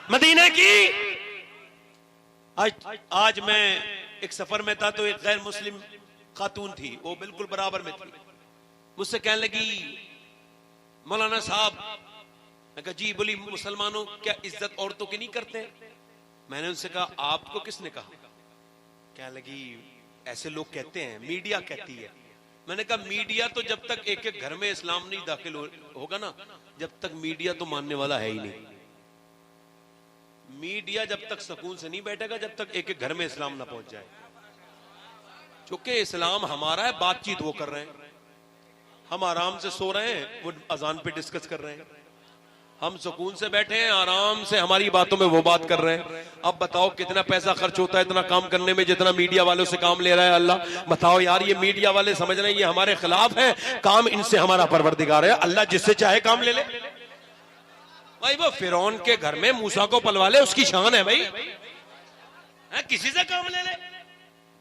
مدینہ کی آج میں ایک سفر میں تھا تو ایک غیر مسلم خاتون تھی، وہ بالکل برابر میں تھی، مجھ سے کہنے لگی مولانا صاحب، میں کہا جی، بولی مسلمانوں کیا عزت عورتوں کی نہیں کرتے؟ میں نے ان سے کہا آپ کو کس نے کہا؟ کہنے لگی ایسے لوگ کہتے ہیں، میڈیا کہتی ہے۔ میں نے کہا میڈیا تو جب تک ایک ایک گھر میں اسلام نہیں داخل ہوگا نا، جب تک میڈیا تو ماننے والا ہے ہی نہیں۔ میڈیا جب تک سکون سے نہیں بیٹھے گا جب تک ایک ایک گھر میں اسلام نہ پہنچ جائے، چونکہ اسلام ہمارا ہے، بات چیت وہ کر رہے ہیں، ہم آرام سے سو رہے ہیں، وہ اذان پہ ڈسکس کر رہے ہیں، ہم سکون سے بیٹھے ہیں، آرام سے ہماری باتوں میں وہ بات کر رہے ہیں۔ اب بتاؤ کتنا پیسہ خرچ ہوتا ہے اتنا کام کرنے میں جتنا میڈیا والوں سے کام لے رہا ہے اللہ؟ بتاؤ یار، یہ میڈیا والے سمجھ رہے ہیں یہ ہمارے خلاف ہے، کام ان سے ہمارا پروردگار ہے، اللہ جس سے چاہے کام لے لے۔ بھائی وہ فرعون کے گھر میں موسیٰ کو پلوا لے، اس کی شان ہے بھائی، کسی سے کام لے لے۔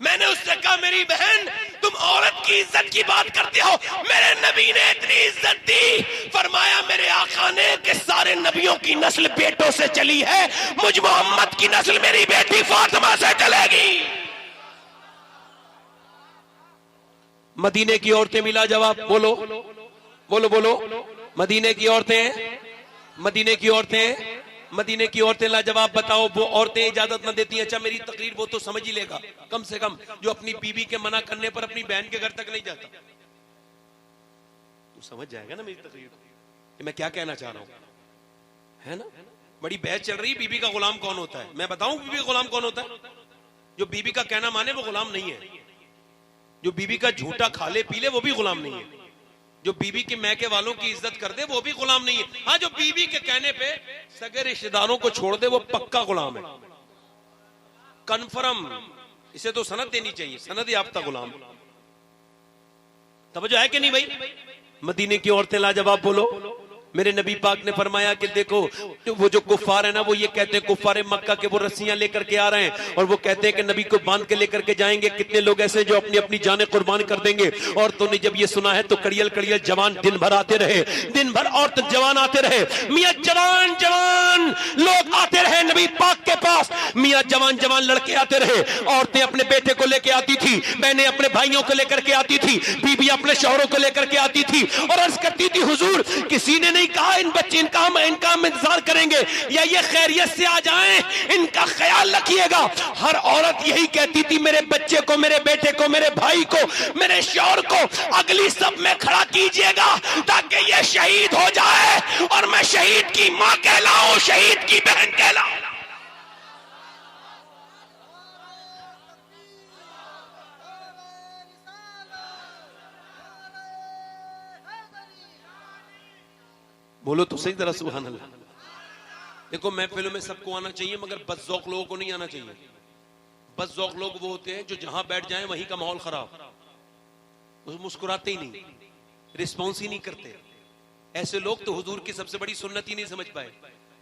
میں نے اس سے کہا میری بہن تم عورت کی عزت کی بات کرتے ہو، میرے نبی نے اتنی عزت دی، فرمایا میرے آقا نے کہ سارے نبیوں کی نسل بیٹوں سے چلی ہے، مجھ محمد کی نسل میری بیٹی فاطمہ سے چلے گی۔ مدینے کی عورتیں ملا جواب، بولو بولو بولو، مدینے کی عورتیں، مدینے کی عورتیں، مدینے کی عورتیں لاجواب۔ بتاؤ وہ عورتیں اجازت نہ دیتی ہیں، اچھا میری تقریر وہ تو سمجھ ہی لے گا کم سے کم جو اپنی بیوی کے منع کرنے پر اپنی بہن کے گھر تک نہیں جاتا، تو سمجھ جائے گا نا میری تقریر کہ میں کیا کہنا چاہ رہا ہوں، ہے نا؟ بڑی بحث چل رہی، بیوی کا غلام کون ہوتا ہے؟ میں بتاؤں بیوی کا غلام کون ہوتا ہے؟ جو بیوی کا کہنا مانے وہ غلام نہیں ہے، جو بیوی کا جھوٹا کھا لے پی لے وہ بھی غلام نہیں ہے، جو بیوی کے میکے والوں کی عزت کر دے وہ بھی غلام نہیں ہے۔ ہاں جو بیوی کے کہنے پہ سگے رشتہ داروں کو چھوڑ دے وہ پکا غلام ہے، کنفرم، اسے تو سند دینی چاہیے، سند یافتہ غلام۔ توجہ ہے کہ نہیں بھائی؟ مدینے کی عورتیں لاجواب، بولو۔ میرے نبی پاک نے فرمایا کہ دیکھو وہ جو کفار ہیں نا وہ یہ کہتے ہیں، کفار مکہ کے وہ رسیاں لے کر کے آ رہے ہیں اور وہ کہتے ہیں کہ نبی کو باندھ کے لے کر کے جائیں گے، کتنے لوگ ایسے جو اپنی اپنی جانیں قربان کر دیں گے۔ عورتوں نے جب یہ سنا ہے تو کڑیل کڑیل جوان دن بھر آتے رہے، دن بھر عورت جوان آتے رہے، میاں جوان جوان لوگ آتے رہے نبی پاک کے پاس، میاں جوان جوان لڑکے آتے رہے، عورتیں اپنے بیٹے کو لے کے آتی تھی، بہنیں اپنے بھائیوں کو لے کر کے آتی تھی، بیوی اپنے شوہروں کو لے کر کے آتی تھی اور عرض کرتی تھی حضور کسی نے نہیں کہا ان بچے ان کا ہم انتظار کریں گے یا یہ خیریت سے آ جائیں، ان کا خیال رکھیے گا۔ ہر عورت یہی کہتی تھی میرے بچے کو، میرے بیٹے کو، میرے بھائی کو، میرے شوہر کو اگلی صف میں کھڑا کیجئے گا تاکہ یہ شہید ہو جائے اور میں شہید کی ماں کہلاؤں، شہید کی بہن کہلاؤں۔ بولو تو صحیح طرح سبحان اللہ۔ دیکھو محفلوں میں سب کو آنا چاہیے مگر بد ذوق لوگوں کو نہیں آنا چاہیے۔ بد ذوق لوگ وہ ہوتے ہیں جو جہاں بیٹھ جائیں وہیں کا ماحول خراب، مسکراتے ہی نہیں، رسپانس ہی نہیں کرتے۔ ایسے لوگ تو حضور کی سب سے بڑی سنت ہی نہیں سمجھ پائے۔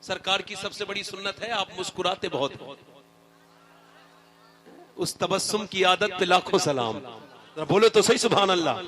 سرکار کی سب سے بڑی سنت ہے آپ مسکراتے بہت، اس تبسم کی عادت پہ لاکھوں سلام۔ بولو تو صحیح سبحان اللہ،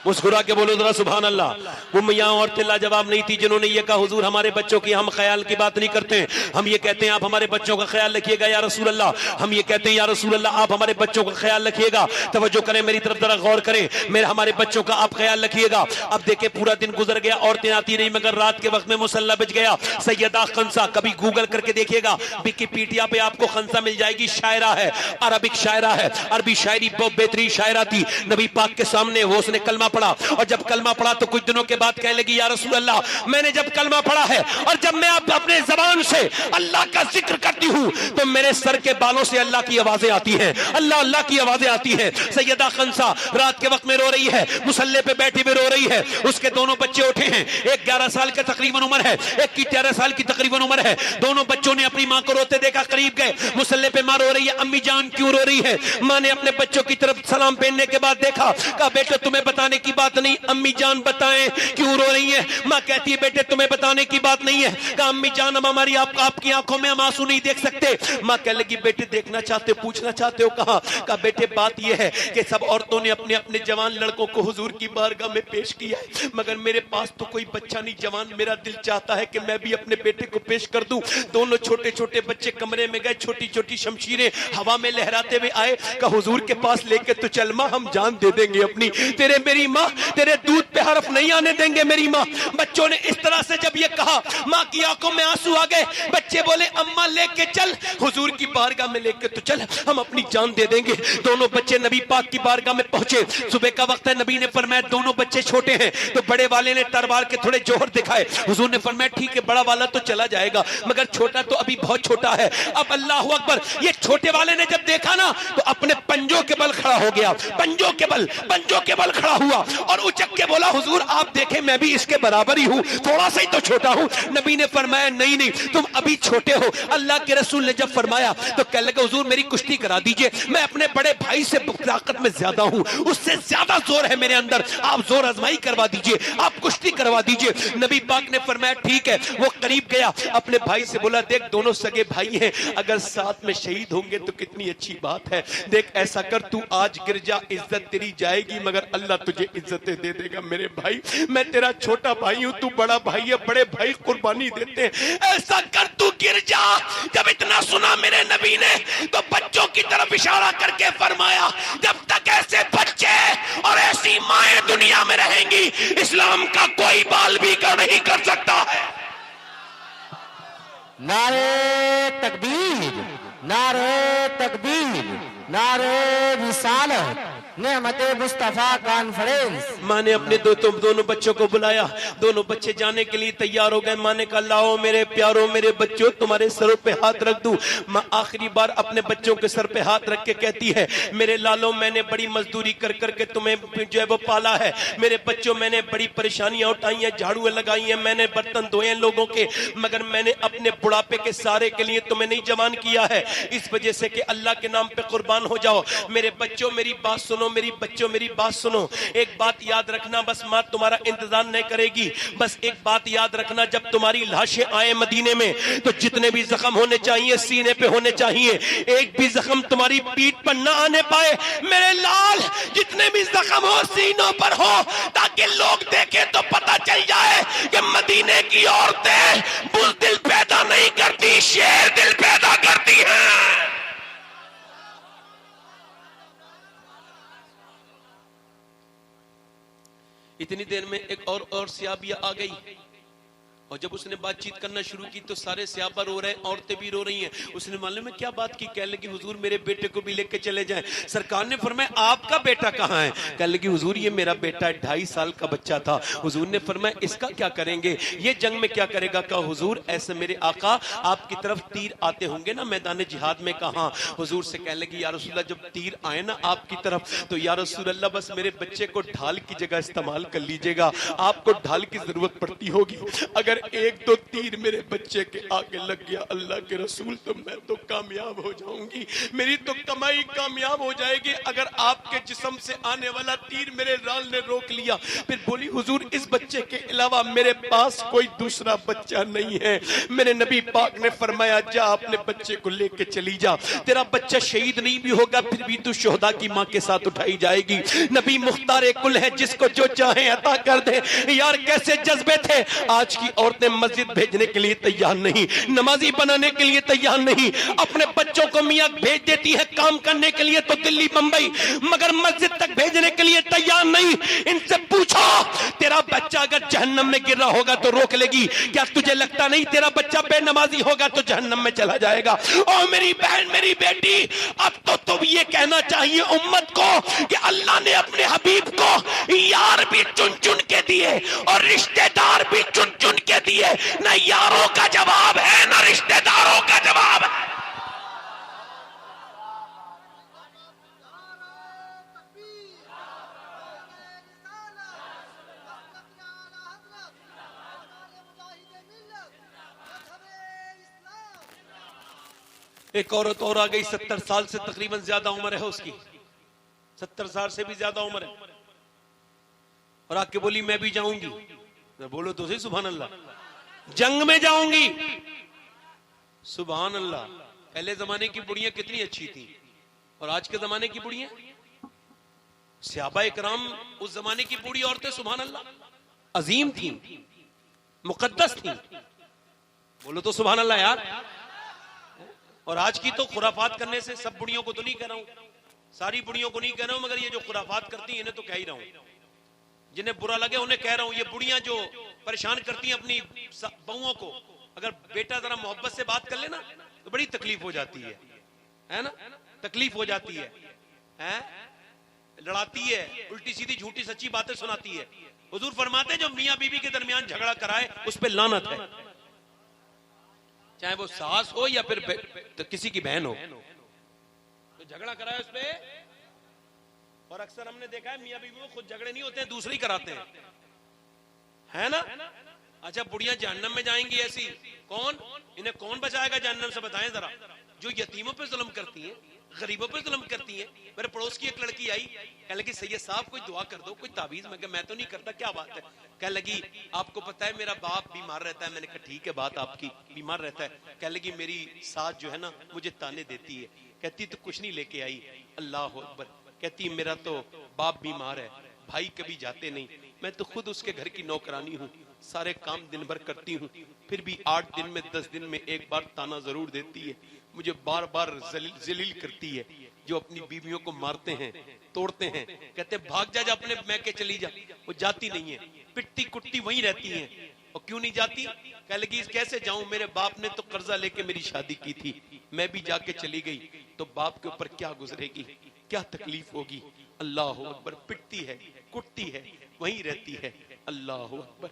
مسکرا کے بولو ذرا سبحان اللہ۔ وہ میاں عورتیں لاجواب نہیں تھی جنہوں نے یہ کہا حضور ہمارے بچوں کی ہم خیال کی بات نہیں کرتے ہیں، ہم یہ کہتے ہیں آپ ہمارے بچوں کا خیال رکھیے گا یا رسول اللہ، ہم یہ کہتے ہیں یا رسول اللہ آپ ہمارے بچوں کا خیال رکھیے گا۔ توجہ کریں میری طرف ذرا غور کریں، میرے ہمارے بچوں کا آپ خیال رکھیے گا۔ اب دیکھیں پورا دن گزر گیا، عورتیں آتی نہیں مگر رات کے وقت میں مصلی بج گیا۔ سیدہ خنسا، کبھی گوگل کر کے دیکھیے گا ویکیپیڈیا پہ آپ کو خنسا مل جائے گی، شاعرہ ہے، عربک شاعرہ ہے، عربی شاعری بہت بہترین شاعرہ تھی۔ نبی پاک کے سامنے وہ اس نے کلمہ پڑھا اور جب کلمہ پڑھا تو کچھ دنوں کے بعد کہنے لگی یا رسول اللہ میں نے جب کلمہ پڑھا ہے اور جب میں اپنے زبان سے اللہ کا ذکر کرتی ہوں تو میرے سر کے بالوں سے اللہ کی آوازیں آتی ہیں، اللہ اللہ کی آوازیں آتی ہیں۔ سیدہ خنسا رات کے وقت میں رو رہی ہے، مصلی پہ بیٹھی ہوئی رو رہی ہے، اس کے دونوں بچے اٹھے ہیں، ایک 11 سال کا تقریباً عمر ہے، ایک کی 13 سال کی تقریباً عمر ہے۔ دونوں بچوں نے اپنی ماں کو روتے دیکھا، قریب گئے، مصلی پہ ماں رو رہی ہے، امی جان کیوں رو رہی ہے؟ ماں نے اپنے بچوں کی طرف سلام پہننے کے بعد دیکھا، کہا بیٹا تمہیں بتانے کی بات نہیں, امی جان بتائیں کیوں رو رہی ہیں. ماں کہتی ہے بیٹے تمہیں بتانے کی بات نہیں ہے. کہا امی جان اب ہماری آپ کی آنکھوں میں ہم آنسو نہیں دیکھ سکتے. ماں کہنے لگی بیٹے دیکھنا چاہتے ہو, پوچھنا چاہتے ہو. کہا بیٹے بات یہ ہے کہ سب عورتوں نے اپنے اپنے جوان لڑکوں کو حضور کی بارگاہ میں پیش کیا ہے, مگر میرے پاس تو کوئی بچہ نہیں جوان. میرا دل چاہتا ہے کہ میں بھی اپنے بیٹے کو پیش کر دوں. دونوں چھوٹے چھوٹے بچے کمرے میں گئے, چھوٹی چھوٹی شمشیریں ہوا میں لہراتے ہوئے آئے. کہ حضور کے پاس لے کے تو چل ماں, ہم جان دے دیں گے اپنی. تیرے میری ماں تیرے دودھ پہ حرف نہیں آنے دیں گے میری ماں. بچوں نے اس طرح سے جب یہ کہا, ماں کی آنکھوں میں آنسو آ گئے. بچے بولے اماں لے کے چل, حضور کی بارگاہ میں لے کے تو چل, ہم اپنی جان دے دیں گے. دونوں بچے نبی پاک کی بارگاہ میں پہنچے. صبح کا وقت ہے. نبی نے فرمایا دونوں بچے چھوٹے ہیں, تو بڑے والے نے تلوار کے تھوڑے جوہر دکھائے. حضور نے فرمایا ٹھیک ہے بڑا والا تو چلا جائے گا, مگر چھوٹا تو ابھی بہت چھوٹا ہے. اب اللہ اکبر, یہ چھوٹے والے نے جب دیکھا نا تو اپنے پنجوں کے بل کھڑا ہو گیا. پنجوں کے بل کھڑا ہوا اور اچک کے بولا حضور آپ دیکھیں میں بھی اس کے برابر ہی ہوں, تھوڑا سا ہی تو چھوٹا ہوں. نبی نے فرمایا نہیں تم ابھی چھوٹے ہو. اللہ کے رسول نے جب فرمایا تو کہنے لگا حضور میری کشتی کرا دیجئے, میں اپنے بڑے بھائی سے طاقت میں زیادہ ہوں, اس سے زیادہ زور ہے میرے اندر, آپ زور آزمائی کروا دیجئے, آپ کشتی کروا دیجئے. نبی پاک نے فرمایا ٹھیک ہے. وہ قریب گیا, اپنے بھائی سے بولا دیکھ دونوں سگے بھائی ہیں, اگر ساتھ میں شہید ہوں گے تو کتنی اچھی بات ہے. دیکھ ایسا کر تو آج گر جا, عزت تیری جائے گی مگر اللہ تجھے عزتیں دے دے گا. میرے بھائی میں تیرا چھوٹا بھائی ہوں, تو بڑا بھائی ہے, بڑے بھائی قربانی دیتے ہیں, ایسا کر تو گر جا. جب اتنا سنا میرے نبی نے تو بچوں کی طرف اشارہ کر کے فرمایا جب تک ایسے بچے اور ایسی مائیں دنیا میں رہیں گی اسلام کا کوئی بال بھی نہیں کر سکتا ہے. نعرہ تکبیر, نعرہ تکبیر, نعرہ رسالت, نعمت مصطفیٰ کانفرنس. ماں نے اپنے دونوں بچوں کو بلایا, دونوں بچے جانے کے لیے تیار ہو گئے. ماں نے کہا لاؤ میرے پیاروں میرے بچوں تمہارے سروں پہ ہاتھ رکھ دوں. ماں آخری بار اپنے بچوں کے سر پہ ہاتھ رکھ کے کہتی ہے میرے لالوں میں نے بڑی مزدوری کر کر کے تمہیں جو ہے وہ پالا ہے. میرے بچوں میں نے بڑی پریشانیاں اٹھائی ہیں, جھاڑویں لگائی ہیں, میں نے برتن دھوئے ہیں لوگوں کے, مگر میں نے اپنے بڑھاپے کے سارے کے لیے تمہیں نہیں جوان کیا ہے, اس وجہ سے کہ اللہ کے نام پہ قربان ہو جاؤ. میرے بچوں میری بات سنو, میری بچوں میری بات سنو. ایک بات یاد رکھنا, بس ماں تمہارا انتظار نہیں کرے گی. بس ایک بات یاد رکھنا, جب تمہاری لاشیں آئیں مدینے میں تو جتنے بھی زخم ہونے چاہیے سینے پہ ہونے چاہیے, ایک بھی زخم تمہاری پیٹھ پر نہ آنے پائے. میرے لال جتنے بھی زخم ہو سینوں پر ہو, تاکہ لوگ دیکھیں تو پتہ چل جائے کہ مدینے کی عورتیں بزدل پیدا نہیں کرتی, شیر دل پیدا کرتی ہیں. اتنی دیر میں ایک اور صحابیہ آ گئی, اور جب اس نے بات چیت کرنا شروع کی تو سارے صحابہ رو رہے ہیں, عورتیں بھی رو رہی ہیں. اس نے معلوم ہے کیا بات کی, کہنے لگی حضور میرے بیٹے کو بھی لے کے چلے جائیں. سرکار نے فرمایا آپ کا بیٹا کہاں ہے؟ کہنے لگی حضور یہ میرا بیٹا ہے, 2.5 سال کا بچہ تھا. حضور نے فرمایا اس کا کیا کریں گے, یہ جنگ میں کیا کرے گا؟ کہا حضور ایسے میرے آقا آپ کی طرف تیر آتے ہوں گے نا میدان جہاد میں. کہاں؟ حضور سے کہنے لگی یا رسول اللہ جب تیر آئے نا آپ کی طرف تو یا رسول اللہ بس میرے بچے کو ڈھال کی جگہ استعمال کر لیجئے گا, آپ کو ڈھال کی ضرورت پڑتی ہوگی. اگر ایک دو تیر میرے بچے کے آگے لگ گیا اللہ کے رسول تو میں تو کامیاب ہو جاؤں گی, میری تو کمائی کامیاب ہو جائے گی. اگر آپ کے جسم سے آنے والا تیر میرے رال نے روک لیا. پھر بولی حضور اس بچے کے علاوہ میرے پاس کوئی دوسرا بچہ نہیں ہے. میرے نبی پاک نے فرمایا جا اپنے بچے کو لے کے چلی جا, تیرا بچہ شہید نہیں بھی ہوگا پھر بھی تو شہداء کی ماں کے ساتھ اٹھائی جائے گی. نبی مختار کل ہے, جس کو جو چاہیں عطا کر دے. یار کیسے جذبے تھے. آج کی عورتیں مسجد بھیجنے کے لیے تیار نہیں, نمازی بنانے کے لیے تیار نہیں, اپنے بچوں کو میاں بھیج دیتی ہے کام کرنے کے لیے تو دلی بمبئی, مگر مسجد تک بھیجنے کے لیے تیار نہیں. ان سے پوچھو تیرا بچہ اگر جہنم میں گر رہا ہوگا تو روک لے گی کیا؟ تجھے لگتا نہیں تیرا بچہ بے نمازی ہوگا تو جہنم میں چلا جائے گا؟ او میری بہن میری بیٹی, اب تو تم یہ کہنا چاہیے امت کو کہ اللہ نے اپنے حبیب کو یار بھی چن چن کے دیے اور رشتہ دار بھی چن چن کے دیے. نہ یاروں کا جواب ہے نہ رشتہ داروں کا جواب ہے. ایک عورت اور آ گئی, 70 سال سے تقریباً زیادہ عمر ہے اس کی, 70 سال سے بھی زیادہ عمر ہے. اور آ کے بولی میں بھی جاؤں گی. بولو تو صحیح سبحان اللہ. جنگ میں جاؤں گی. سبحان اللہ. پہلے زمانے کی بڑیاں کتنی اچھی تھیں اور آج کے زمانے کی بڑیاں. صحابہ اکرام اس زمانے کی بوڑھی عورتیں سبحان اللہ عظیم تھیں, مقدس تھیں. بولو تو سبحان اللہ یار. اور آج کی تو خرافات کرنے سے, سب بڑیوں کو تو نہیں کہہ رہا ہوں, ساری بڑیوں کو نہیں کہہ رہا ہوں, مگر یہ جو خرافات کرتی ہیں انہیں تو کہہ ہی رہا ہوں. جنہیں برا لگے انہیں کہہ رہا ہوں, یہ بڑیاں جو پریشان کرتی ہیں اپنی بہوؤں کو, اگر بیٹا ذرا محبت سے بات کر لے نا تو بڑی تکلیف ہو جاتی ہے نا, تکلیف ہو جاتی ہے, لڑاتی ہے, الٹی سیدھی جھوٹی سچی باتیں سناتی ہے. حضور فرماتے ہیں جو میاں بیوی کے درمیان جھگڑا کرائے اس پہ لعنت ہے, چاہے وہ ساس ہو یا پھر کسی کی بہن ہو, تو جھگڑا کرائے اس پہ. اور اکثر ہم نے دیکھا ہے میاں بیوی خود جھگڑے نہیں ہوتے ہیں, دوسرے ہی کراتے ہیں, ہے نا. اچھا بڑیاں جہنم میں جائیں گی ایسی, کون انہیں کون بچائے گا جہنم سے, بتائیں ذرا. جو یتیموں پہ ظلم کرتی ہیں, غریبوں پہ ظلم کرتی ہیں. میرے پڑوس کی ایک لڑکی آئی, کہنے لگی سید صاحب کوئی دعا کر دو, کوئی تعویذ. میں کہا میں تو نہیں کرتا, کیا بات ہے. کہنے لگی آپ کو پتا ہے میرا باپ بیمار رہتا ہے. میں نے کہا ٹھیک ہے بات آپ کی, بیمار رہتا ہے. کہنے لگی میری ساس جو ہے نا مجھے تانے دیتی ہے, کہتی تو کچھ نہیں لے کے آئی. اللہ اکبر. کہتی میرا تو باپ بیمار ہے, بھائی کبھی جاتے نہیں, میں تو خود اس کے گھر کی نوکرانی ہوں, سارے کام دن بھر کرتی ہوں, پھر بھی 8 دن میں 10 دن میں ایک بار تانا ضرور دیتی ہے, مجھے بار بار ذلیل کرتی ہے. جو اپنی بیویوں کو مارتے ہیں, توڑتے ہیں, کہتے بھاگ جا, جا اپنے میکے چلی جا. وہ جاتی نہیں ہے, پٹتی کٹتی وہیں رہتی ہیں. اور کیوں نہیں جاتی؟ کہنے لگی کیسے جاؤں, میرے باپ نے تو قرضہ لے کے میری شادی کی تھی, میں بھی جا کے چلی گئی تو باپ کے اوپر کیا گزرے گی, کیا تکلیف ہوگی. اللہ اکبر. پٹتی ہے, کٹتی ہے, وہیں رہتی ہے. اللہ اکبر.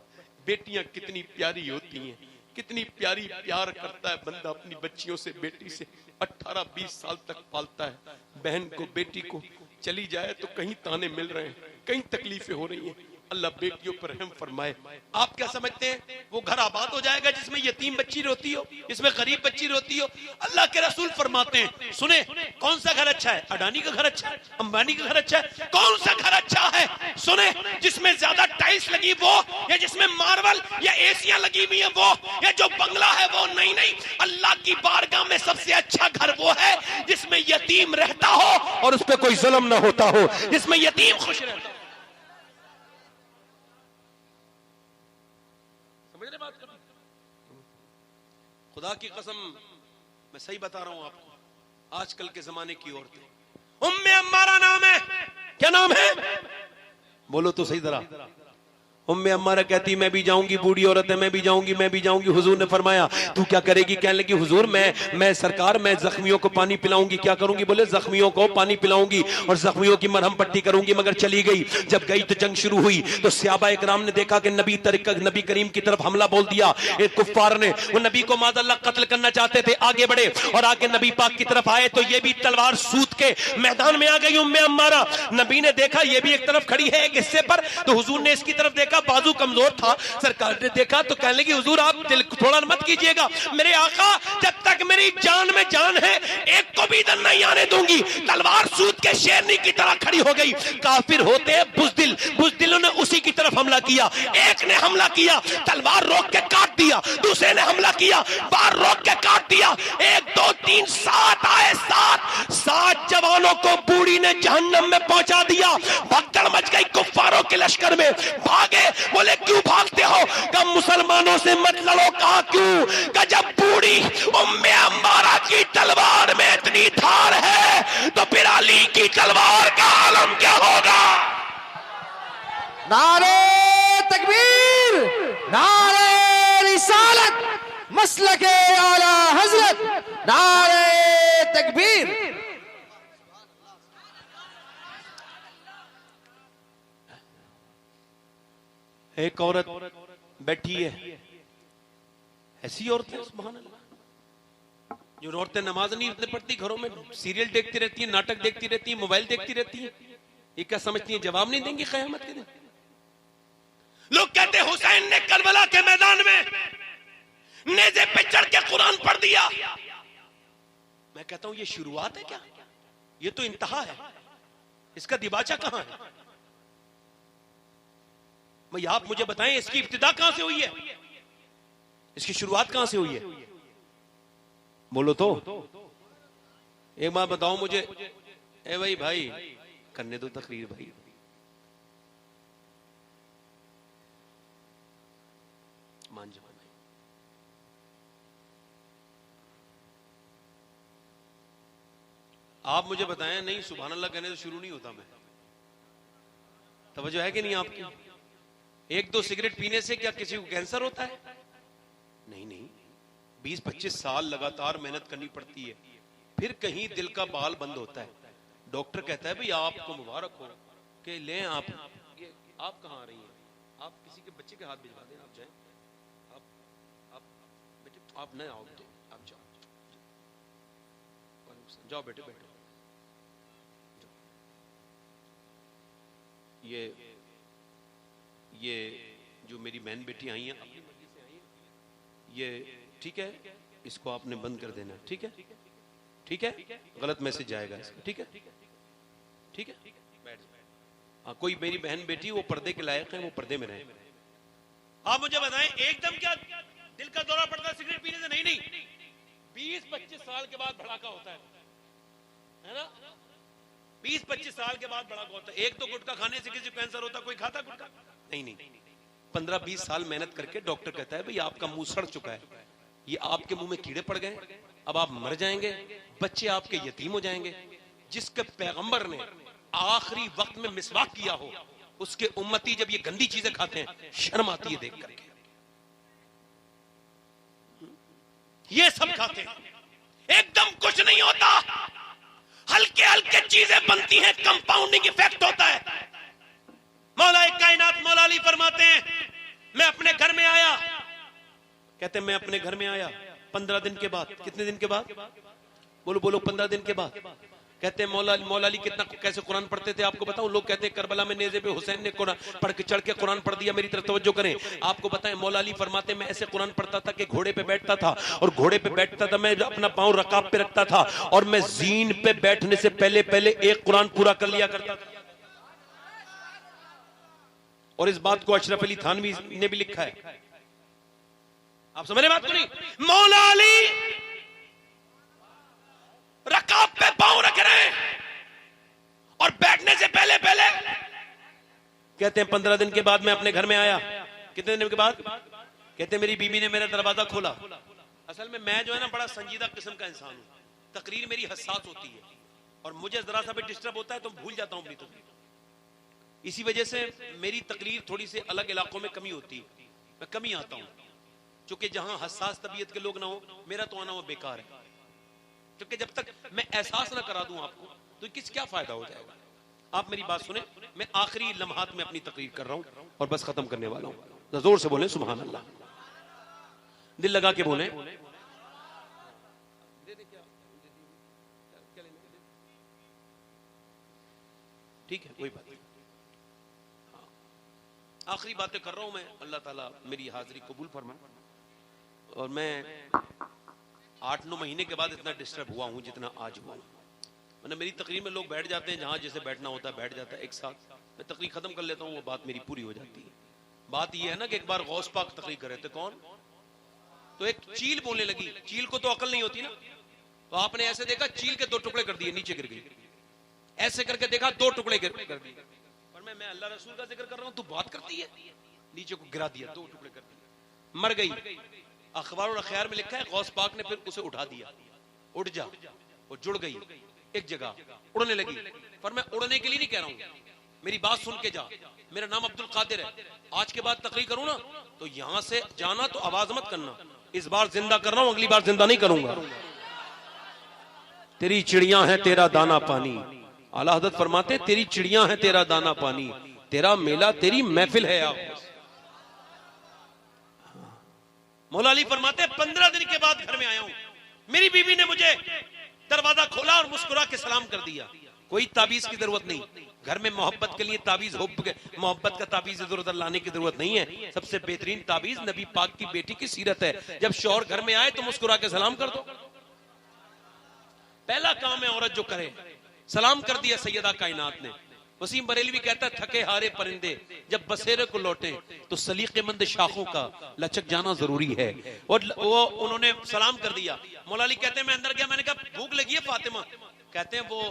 بیٹیاں کتنی پیاری ہوتی ہیں, کتنی پیاری پیار کرتا ہے بندہ اپنی بچیوں سے, بیٹی سے 18-20 سال تک پالتا ہے. بہن کو, بیٹی کو چلی جائے تو کہیں تانے مل رہے ہیں, کہیں تکلیفیں ہو رہی ہیں. اللہ بیٹیوں پر رحم فرمائے. آپ کیا سمجھتے ہیں وہ گھر آباد ہو جائے گا جس میں یتیم بچی روتی ہو, جس میں غریب بچی روتی ہو؟ اللہ کے رسول فرماتے ہیں سنیں کون سا گھر اچھا ہے, اڈانی کا گھر اچھا ہے, امبانی کا گھر اچھا ہے؟ کون سا گھر اچھا ہے؟ سنیں جس میں زیادہ ٹائلز لگی وہ, یا جس میں ماربل یا ایسیاں لگی ہوئی ہیں وہ, یا جو بنگلہ ہے وہ؟ نہیں نہیں, اللہ کی بارگاہ میں سب سے اچھا گھر وہ ہے جس میں یتیم رہتا ہو اور اس پہ کوئی ظلم نہ ہوتا ہو, جس میں یتیم خوش رہتا ہو. خدا کی قسم میں صحیح بتا رہا ہوں آپ کو, آج کل کے زمانے کی عورتیں, ام عمارہ نام ہے, کیا نام ہے بولو تو صحیح ذرا. ام عمارہ کہتی میں بھی جاؤں گی, بوڑھی عورت ہے, میں بھی جاؤں گی, میں بھی جاؤں گی. حضور نے فرمایا تو کیا کرے گی؟ کہنے لگی حضور میں سرکار میں زخمیوں کو پانی پلاؤں گی. کیا کروں گی؟ بولے زخمیوں کو پانی پلاؤں گی اور زخمیوں کی مرہم پٹی کروں گی. مگر چلی گئی, جب گئی تو جنگ شروع ہوئی تو صحابہ اکرام نے دیکھا کہ نبی کریم کی طرف حملہ بول دیا ایک کفار نے. وہ نبی کو معاذ اللہ قتل کرنا چاہتے تھے, آگے بڑھے اور آ کے نبی پاک کی طرف آئے تو یہ بھی تلوار سوت کے میدان میں آ گئی ام عمارہ. نبی نے دیکھا یہ بھی ایک طرف کھڑی ہے ایک حصے پر, تو حضور نے اس کی طرف دیکھا, بازو کمزور تھا. سرکار نے دیکھا تو کہنے لگی حضور آپ دل تھوڑا مت کیجئے گا, میرے آقا جب تک میری جان میں جان ہے ایک کو بھی ادھر نہیں آنے دوں گی. تلوار سوت کے شیرنی کی طرح کھڑی ہو گئی. کافر ہوتے بزدلوں نے اسی کی طرف حملہ کیا. ایک نے حملہ کیا, تلوار روک کے کاٹ دیا. دوسرے نے حملہ کیا, بار روک کے کاٹ دیا. 1 2 3 7 آئے, 7 جوانوں کو بوڑھی نے جہنم میں پہنچا دیا. بھگدڑ مچ گئی کفاروں کے لشکر میں. بھاگے, بولے کیوں بھاگتے ہو؟ کہ مسلمانوں سے مت لڑو. کہا کیوں؟ کہ جب بوڑھی ام عمارہ کی تلوار میں اتنی دھار ہے تو پھر علی کی تلوار کا عالم کیا ہوگا؟ نعرہ تکبیر, نعرہ رسالت, مسلک اعلی حضرت, نعرہ تکبیر. ایک عورت بیٹھی ہے, ایسی عورتیں سبحان اللہ جو عورتیں نماز نہیں پڑھتی, گھروں میں سیریل دیکھتی رہتی ہیں, ناٹک دیکھتی رہتی ہیں, موبائل دیکھتی رہتی ہیں. یہ کیا سمجھتی ہیں جواب نہیں دیں گی قیامت کے دن؟ لوگ کہتے ہیں حسین نے کربلا کے میدان میں نیزے پہ چڑھ کے قرآن پڑھ دیا. میں کہتا ہوں یہ شروعات ہے کیا؟ یہ تو انتہا ہے, اس کا دیباچہ کہاں ہے؟ بھئی آپ مجھے بتائیں اس کی ابتدا کہاں سے ہوئی ہے, اس کی شروعات کہاں سے ہوئی ہے؟ بولو تو. ایک بات بتاؤ مجھے, اے بھائی کرنے دو تقریر بھائی. مان جانا آپ مجھے بتائیں. نہیں سبحان اللہ کہنے تو شروع نہیں ہوتا میں. توجہ ہے کہ نہیں آپ کی؟ ایک دو سگریٹ پینے سے کیا کسی کو کینسر ہوتا ہے؟ نہیں, 20-25 سال لگاتار محنت کرنی پڑتی ہے, پھر کہیں دل کا بال بند ہوتا ہے. ڈاکٹر کہتا ہے بھئی آپ کو مبارک ہو کہ لیں آپ. آپ کہاں آ رہی ہیں؟ آپ کسی کے بچے کے ہاتھ بھجوا دیں, آپ جائیں. آپ نہ آؤ بیٹے, آپ جاؤ جاؤ بیٹے بیٹھو. یہ جو میری بہن بیٹی آئی ہیں اپنی مرضی سے آئی ہیں, یہ ٹھیک ہے, اس کو آپ نے بند کر دینا. ٹھیک ہے, ٹھیک ہے, غلط میسج جائے گا اس کا. ٹھیک ہے, ٹھیک ہے, بیٹھ جائے. کوئی میری بہن بیٹی وہ پردے کے لائق ہیں, وہ پردے میں رہیں. آپ مجھے بتائیں ایک دم کیا دل کا دورہ پڑتا ہے سگریٹ پینے سے؟ نہیں, 20-25 سال کے بعد بھڑاکا ہوتا ہے نا. 20-25 سال کے بعد بڑا ہوتا ہے. ایک تو گٹکا کھانے سے کسی کو کینسر ہوتا, کوئی کھاتا گٹکا؟ نہیں, 15-20 سال محنت کر کے ڈاکٹر کہتا ہے بھئی آپ کا منہ سڑ چکا ہے, یہ آپ کے منہ میں کیڑے پڑ گئے, اب آپ مر جائیں گے, بچے آپ کے یتیم ہو جائیں گے. جس کے پیغمبر نے آخری وقت میں مسواک کیا ہو, اس کے امتی جب یہ گندی چیزیں کھاتے ہیں شرم آتی ہے دیکھ کر کے. یہ سب کھاتے ہیں, ایک دم کچھ نہیں ہوتا, ہلکے ہلکے چیزیں بنتی ہیں, کمپاؤنڈنگ ایفیکٹ ہوتا ہے. مولا کائنات مولا علی فرماتے ہیں میں اپنے گھر میں آیا, کہتے ہیں میں اپنے گھر میں آیا 15 دن کے بعد. کتنے دن کے بعد؟ بولو 15 دن کے بعد. کہتے ہیں مولا علی کتنا کیسے قرآن پڑھتے تھے آپ کو بتاؤں. لوگ کہتے ہیں کربلا میں نیزے پہ حسین نے قرآن پڑھ کے چڑھ کے قرآن پڑھ دیا. میری طرف توجہ کریں, آپ کو بتائیں مولا علی فرماتے ہیں میں ایسے قرآن پڑھتا تھا کہ گھوڑے پہ بیٹھتا تھا, اور گھوڑے پہ بیٹھتا تھا میں اپنا پاؤں رکاب پہ رکھتا تھا, اور میں زین پہ بیٹھنے سے پہلے ایک قرآن پورا کر لیا کرتا تھا. اور اس بات کو اشرف علی تھانوی نے بھی لکھا ہے. آپ سمجھ رہے بات کو نہیں؟ مولا علی رکاب پہ پاؤں رکھ رہے ہیں اور بیٹھنے سے پہلے کہتے ہیں 15 دن کے بعد میں اپنے گھر میں آیا. کتنے دن کے بعد؟ کہتے ہیں میری بیوی نے میرا دروازہ کھولا. اصل میں جو ہے نا بڑا سنجیدہ قسم کا انسان ہوں, تقریر میری حساس ہوتی ہے, اور مجھے ذرا سا بھی ڈسٹرب ہوتا ہے تو بھول جاتا ہوں اپنی تقریر. اسی وجہ سے میری تقریر تھوڑی سی الگ علاقوں میں کمی ہوتی ہے, میں کمی آتا ہوں, چونکہ جہاں حساس طبیعت کے لوگ نہ ہو میرا تو آنا وہ بیکار ہے. کیونکہ جب تک میں احساس نہ کرا دوں آپ کو تو کیا فائدہ ہو جائے گا. آپ میری بات سنیں, میں آخری لمحات میں اپنی تقریر کر رہا ہوں اور بس ختم کرنے والا ہوں. زور سے بولیں سبحان اللہ, دل لگا کے بولیں. ٹھیک ہے, کوئی بات نہیں. آخری باتیں کر رہا ہوں میں, اللہ تعالیٰ میری حاضری قبول فرمائے. اور میں 8-9 مہینے کے بعد اتنا ڈسٹرب ہوا ہوں جتنا آج ہوا ہوں. میری تقریر میں لوگ بیٹھ جاتے ہیں, جہاں جیسے بیٹھنا ہوتا ہے بیٹھ جاتا ہے ایک ساتھ. میں تقریر ختم کر لیتا ہوں, وہ بات میری پوری ہو جاتی ہے. بات یہ ہے نا کہ ایک بار غوث پاک تقریر کر رہے تھے, کون تو ایک چیل بولنے لگی. چیل کو تو عقل نہیں ہوتی نا, تو آپ نے ایسے دیکھا چیل کے 2 ٹکڑے کر دیے, نیچے گر گئی. ایسے کر کے دیکھا 2 ٹکڑے کر دیے. اور میں اللہ رسول کا ذکر کر رہا ہوں, تو بات کرتی ہے, نیچے کو گرا دیا, 2 ٹکڑے کر دیے, مر گئی. اخبار اور اخیار میں لکھا ہے غوث پاک نے پھر اسے اٹھا دیا, اٹھ جا, وہ جڑ گئی ایک جگہ, اڑنے لگی. پر میں اڑنے کے لیے نہیں کہہ رہا ہوں, میری بات سن کے جا. میرا نام عبد القادر ہے, آج کے بعد تقریر کروں نا تو یہاں سے جانا تو آواز مت کرنا. اس بار زندہ کر رہا ہوں, اگلی بار زندہ نہیں کروں گا. تیری چڑیاں ہیں تیرا دانا پانی, اعلیٰ حضرت فرماتے تیری چڑیاں ہیں تیرا دانا پانی, تیرا میلہ تیری محفل ہے. مولا علی فرماتے 15 دن کے بعد گھر میں آیا ہوں, میری بیوی نے مجھے دروازہ کھولا اور مسکرا کے سلام کر دیا. کوئی تعویذ کی ضرورت نہیں, گھر میں محبت کے لیے تعویذ, محبت کا تعویذ ضرورت لانے کی ضرورت نہیں ہے. سب سے بہترین تعویذ نبی پاک کی بیٹی کی سیرت ہے. جب شوہر گھر میں آئے تو مسکرا کے سلام کر دو. پہلا کام ہے عورت جو کرے, سلام کر دیا سیدہ کائنات نے. وسیم بریلوی کہتا ہے تھکے ہارے پرندے جب بسیرے کو لوٹیں تو سلیقے مند شاخوں کا لچک جانا ضروری ہے. اور وہ انہوں نے سلام کر دیا. مولا علی کہتے ہیں میں اندر گیا, میں نے کہا بھوک لگی ہے فاطمہ؟ کہتے ہیں وہ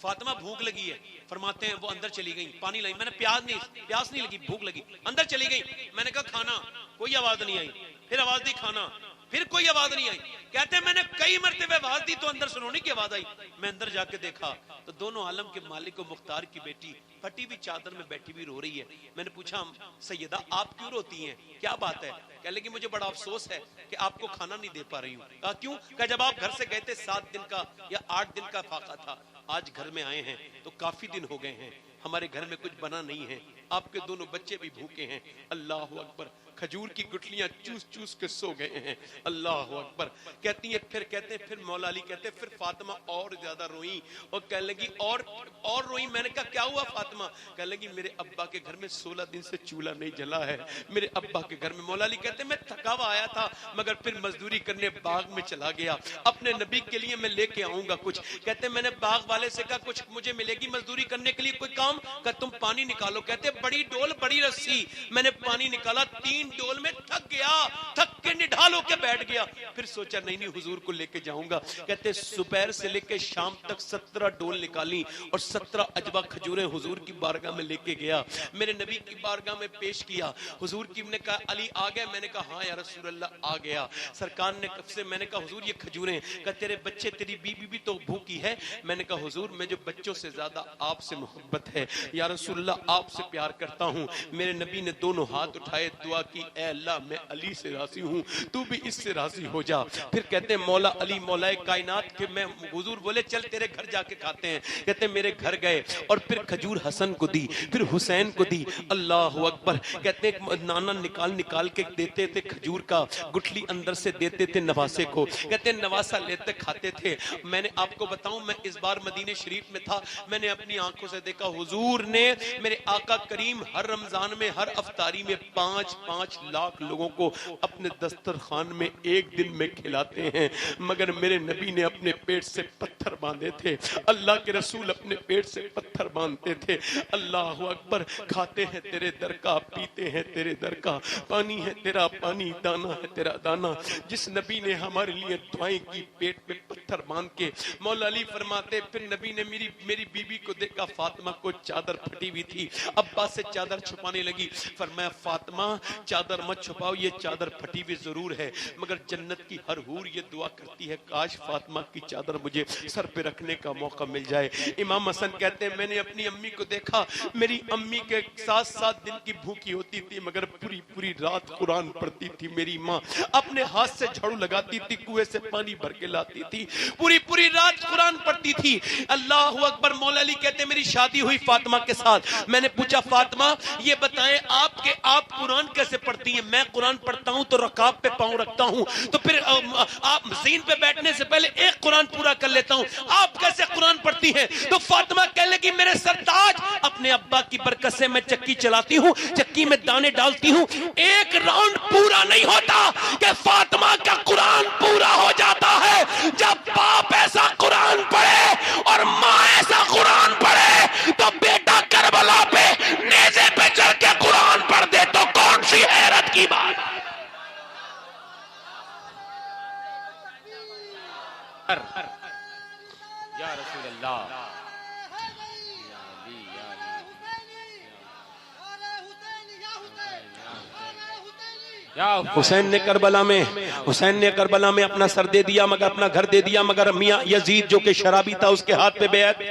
فاطمہ بھوک لگی ہے. فرماتے ہیں وہ اندر چلی گئی, پانی لائی. میں نے پیاس نہیں لگی, بھوک لگی. اندر چلی گئی. میں نے کہا کھانا, کوئی آواز نہیں آئی. پھر آواز دی کھانا, پھر کوئی آواز نہیں آئی. کہتے ہیں میں نے کئی مرتبہ آواز دی تو اندر سنونی کی آواز آئی. میں اندر جا کے دیکھا تو دونوں عالم کے مالک و مختار کی بیٹی پھٹی ہوئی چادر میں بیٹھی ہوئی رو رہی ہے. میں نے پوچھا سیدہ آپ کیوں روتی ہیں, کیا بات ہے؟ کہنے لگی مجھے بڑا افسوس ہے کہ آپ کو کھانا نہیں دے پا رہی ہوں. کہا کیوں؟ کہ جب آپ گھر سے گئے تھے 7 دن کا یا 8 دن کا فاقہ تھا, آج گھر میں آئے ہیں تو کافی دن ہو گئے ہیں, ہمارے گھر میں کچھ بنا نہیں ہے, آپ کے دونوں بچے بھی بھوکے ہیں. اللہ اکبر, کھجور کی گٹلیاں چوس چوس کے سو گئے ہیں. اللہ اکبر. کہتی ہیں پھر مولا علی کہتے ہیں پھر فاطمہ اور زیادہ روئی اور کہنے لگی اور روئی. میں نے کہا کیا ہوا فاطمہ؟ کہنے لگی میرے ابا کے گھر میں 16 دن سے چولہا نہیں جلا ہے, میرے ابا کے گھر میں. مولا علی کہتے ہیں میں تھکا ہوا آیا تھا مگر پھر مزدوری کرنے باغ میں چلا گیا, اپنے نبی کے لیے میں لے کے آؤں گا کچھ. کہتے ہیں میں نے باغ والے سے کہا کچھ مجھے ملے گی مزدوری کرنے کے لیے کوئی کام؟ کہ تم پانی نکالو. کہتے ہیں بڑی ڈول بڑی رسی. میں نے پانی نکالا, 3 ڈول میں تھک گیا, تھک کے نڈھال ہو کے بیٹھ گیا. پھر سوچا نہیں حضور کو لے کے جاؤں گا. کہتے صبح سے لے کے شام تک 17 ڈول نکالی اور 17 اجوا کھجوریں حضور کی بارگاہ میں لے کے گیا, میرے نبی کی بارگاہ میں پیش کیا. حضور کی نے کہا علی آ گئے؟ میں نے کہا ہاں یا رسول اللہ آ گیا. سرکار نے کب سے, میں نے کہا حضور یہ کھجوریں, کہ تیرے بچے تیری بیوی بھی تو بھوکی ہے. میں نے کہا حضور میں جو بچوں سے زیادہ آپ سے محبت ہے یا رسول اللہ آپ سے پیار کرتا ہوں. میرے نبی نے دونوں ہاتھ اٹھائے, دعا کی اے اللہ میں علی سے راضی ہوں, تو بھی اس سے راضی ہو جا. پھر کہتے ہیں مولا علی مولا کائنات کے میں حضور بولے چل تیرے گھر جا کے کھاتے ہیں. کہتے ہیں میرے گھر گئے اور پھر کھجور حسن کو دی, پھر حسین کو دی. اللہ اکبر. کہتے ہیں نانا نکال کے دیتے تھے کھجور کا, گٹھلی اندر سے دیتے تھے نواسے کو. کہتے ہیں نواسا لیتے کھاتے تھے. میں نے آپ کو بتاؤں میں اس بار مدینہ شریف میں تھا, میں نے اپنی آنکھوں سے دیکھا حضور نے میرے آقا کریم ہر رمضان میں ہر افطاری میں 5 لاکھ لوگوں کو اپنے دسترخوان میں ایک دن میں کھلاتے ہیں, مگر میرے نبی نے اپنے پیٹ سے پتھر باندھے تھے. اللہ کے رسول اپنے پیٹ سے پتھر باندھتے تھے. اللہ اکبر. کھاتے ہیں تیرے در کا, پیتے ہیں تیرے در کا, پانی ہے تیرا پانی, دانا ہے تیرا دانا. جس نبی نے ہمارے لیے دعائیں کی پیٹ پہ پتھر باندھ کے. مولا علی فرماتے پھر نبی نے میری بیوی کو دیکھا, فاطمہ کو چادر پھٹی ہوئی تھی, ابا سے چادر چھپانے لگی. فرمایا فاطمہ چادر مت چھپاؤ, یہ چادر پھٹی ہوئی ضرور ہے مگر جنت کی ہر حور یہ دعا کرتی ہے کاش فاطمہ کی چادر مجھے سر پہ رکھنے کا موقع مل جائے. امام حسن کہتے ہیں میں نے اپنی امی کو دیکھا, میری امی کے 7 دن کی بھوکی ہوتی تھی مگر پوری رات قرآن پڑھتی تھی. میری ماں اپنے ہاتھ سے جھاڑو لگاتی تھی, کنویں سے پانی بھر کے لاتی تھی, پوری رات قرآن پڑھتی تھی. اللہ اکبر. مولا علی کہتے ہیں میری شادی ہوئی فاطمہ کے ساتھ. میں نے پوچھا فاطمہ یہ بتائیں آپ قرآن کیسے پڑھتی ہیں؟ میں قرآن پڑھتا ہوں تو رکاب پہ پاؤں رکھتا ہوں, تو پھر آپ زین پہ بیٹھنے سے پہلے ایک قرآن پورا کر لیتا ہوں, آپ کیسے قرآن پڑھتی ہیں؟ تو فاطمہ کہنے لگی میرے سرتاج اپنے ابا کی برکت سے میں چکی چلاتی ہوں, چکی میں دانے ڈالتی ہوں, ایک راؤنڈ پورا نہیں ہوتا کہ فاطمہ کا قرآن پورا ہو جاتا ہے جب باپ ایسا قرآن پڑھے اور ماں ایسا قرآن پڑھے. تو بیٹا کربلا پہ نیزے پہ چڑھ کے قرآن پڑھ دے تو کون سی حیرت کی بات. یا رسول اللہ. حسین نے کربلا میں اپنا سر دے دیا مگر اپنا گھر دے دیا, مگر میاں یزید جو کہ شرابی تھا اس کے ہاتھ پہ بیعت,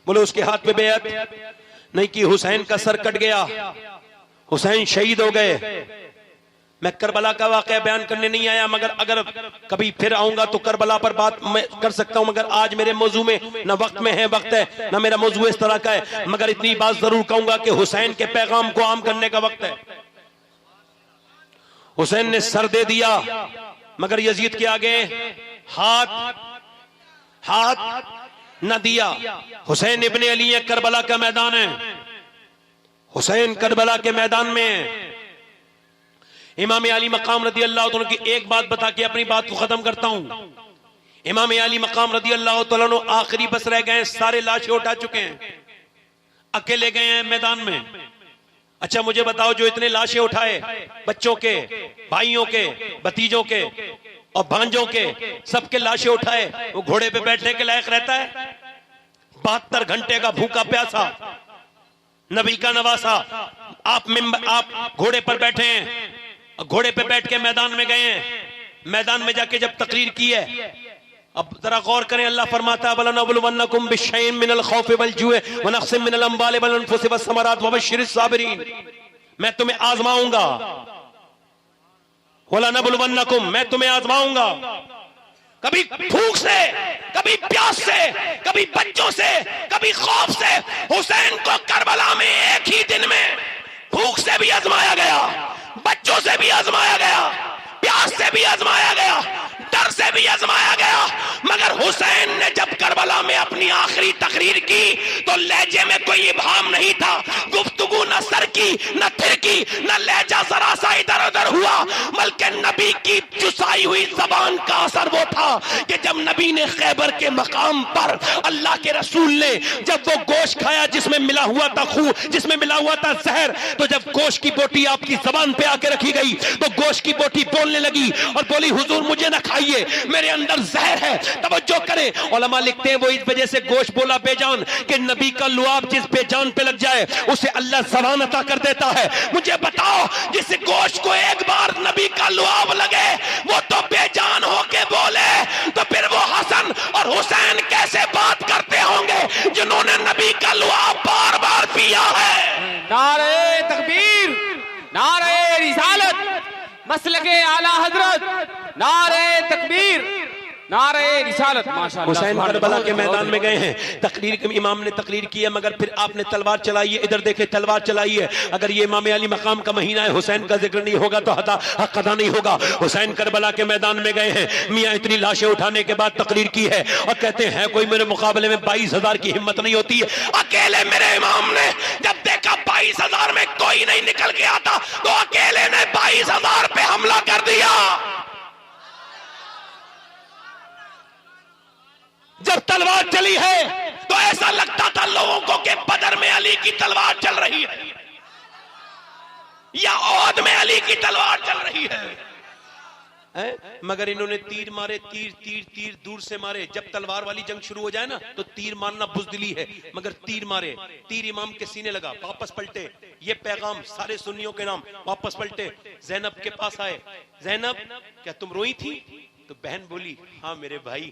بولو اس کے ہاتھ پہ بیعت نہیں کی. حسین کا سر کٹ گیا, حسین شہید ہو گئے. میں کربلا کا واقعہ بیان کرنے نہیں آیا, مگر اگر کبھی پھر آؤں گا تو کربلا پر بات میں کر سکتا ہوں, مگر آج میرے موضوع میں نہ وقت ہے نہ میرا موضوع اس طرح کا ہے, مگر اتنی بات ضرور کہوں گا کہ حسین کے پیغام کو عام کرنے کا وقت ہے. حسین نے سر دے دیا مگر یزید کے آگے ہاتھ نہ دیا. حسین ابن علی ہے, کربلا کا میدان ہے, حسین کربلا کے میدان میں. امام علی مقام رضی اللہ عنہ کی ایک بات بتا کے اپنی بات کو ختم کرتا ہوں. امام علی مقام رضی اللہ عنہ آخری بس رہ گئے, سارے لاشیں اٹھا چکے ہیں. اکیلے گئے ہیں میدان میں. اچھا مجھے بتاؤ جو اتنے لاشیں اٹھائے بچوں کے, بھائیوں کے, بھتیجوں کے اور بھانجوں کے, سب کے لاشیں اٹھائے, وہ گھوڑے پہ بیٹھنے کے لائق رہتا ہے؟ 72 گھنٹے کا بھوکا پیاسا نبی کا نواسا, آپ گھوڑے پر بیٹھے ہیں, گھوڑے پہ بیٹھ کے میدان میں گئے ہیں. میدان میں جا کے جب تقریر کی ہے, اب ذرا غور کریں, اللہ فرماتا ہے وَلَنَبْلُوَنَّكُمْ بِشَيْءٍ مِّنَ الْخَوْفِ وَالْجُوعِ وَنَقْصٍ مِّنَ الْأَمْوَالِ وَالْأَنفُسِ وَالثَّمَرَاتِ وَبَشِّرِ الصَّابِرِينَ. میں تمہیں آزماؤں گا, وَلَنَبْلُوَنَّكُمْ, میں تمہیں آزماؤں گا, کبھی بھوک سے, کبھی پیاس سے, کبھی بچوں سے, کبھی خوف سے. حسین کو کربلا میں ایک ہی دن میں بھوک سے بھی آزمایا گیا, بچوں سے بھی آزمایا گیا, پیاس سے بھی آزمایا گیا, ڈر سے بھی آزمایا گیا. مگر حسین نے جب کربلا میں اپنی آخری تقریر کی تو لہجے میں کوئی ابہام نہیں تھا, گفتگو نہ سر کی نہ پھر کی, نہ لہجہ ذرا سا ادھر ادھر ہوا, بلکہ نبی کی چسائی ہوئی زبان کا اثر وہ تھا کہ جب نبی نے خیبر کے مقام پر اللہ کے رسول نے جب وہ گوشت کھایا جس میں ملا ہوا تھا خون, جس میں ملا ہوا تھا زہر, تو جب گوشت کی بوٹی آپ کی زبان پہ آ کے رکھی گئی تو گوشت کی بوٹی بولنے لگی اور بولی حضور مجھے نہ کھائیے, میرے اندر زہر ہے. توجہ کریں, علماء لکھتے ہیں وہ اس وجہ سے گوشت بولا بے جان کہ نبی کا لعاب جس بے جان پہ لگ جائے اسے اللہ زبان عطا کر دیتا ہے. مجھے بتاؤ جس گوشت کو ایک بار نبی کا لعاب لگے وہ تو بے جان ہو کے بولے, تو پھر وہ حسن اور حسین کیسے بات کرتے ہوں گے جنہوں نے نبی کا لعاب بار بار پیا ہے. نعرہ تکبیر, نعرہ رسالت, مسلک اعلی حضرت, نعرہ تکبیر, نعرہ رسالت. ماشاءاللہ حسین کربلا کے میدان میں گئے ہیں, تقریر کے امام نے تقریر کی ہے مگر پھر آپ نے تلوار چلائی ہے, ادھر دیکھیں تلوار چلائی ہے. اگر یہ امام علی مقام کا مہینہ ہے, حسین کا ذکر نہیں ہوگا تو حق ادا نہیں ہوگا. حسین کربلا کے میدان میں گئے ہیں, میاں اتنی لاشیں اٹھانے کے بعد تقریر کی ہے اور کہتے ہیں کوئی میرے مقابلے میں 22,000 کی ہمت نہیں ہوتی ہے. اکیلے میرے امام نے جب دیکھا 22,000 میں کوئی نہیں نکل کے آتا تو اکیلے نے 22,000 پہ حملہ کر دیا. جب تلوار چلی ہے تو ایسا لگتا تھا لوگوں کو کہ بدر میں علی کی تلوار چل رہی ہے یا احد میں علی کی تلوار چل رہی ہے. مگر انہوں نے تیر مارے, تیر تیر تیر دور سے مارے. جب تلوار والی جنگ شروع ہو جائے نا تو تیر مارنا بزدلی ہے, مگر تیر مارے, تیر امام کے سینے لگا, واپس پلٹے. یہ پیغام سارے سنیوں کے نام, واپس پلٹے. زینب کے پاس آئے, زینب کیا تم روئی تھی؟ تو بہن بولی ہاں میرے بھائی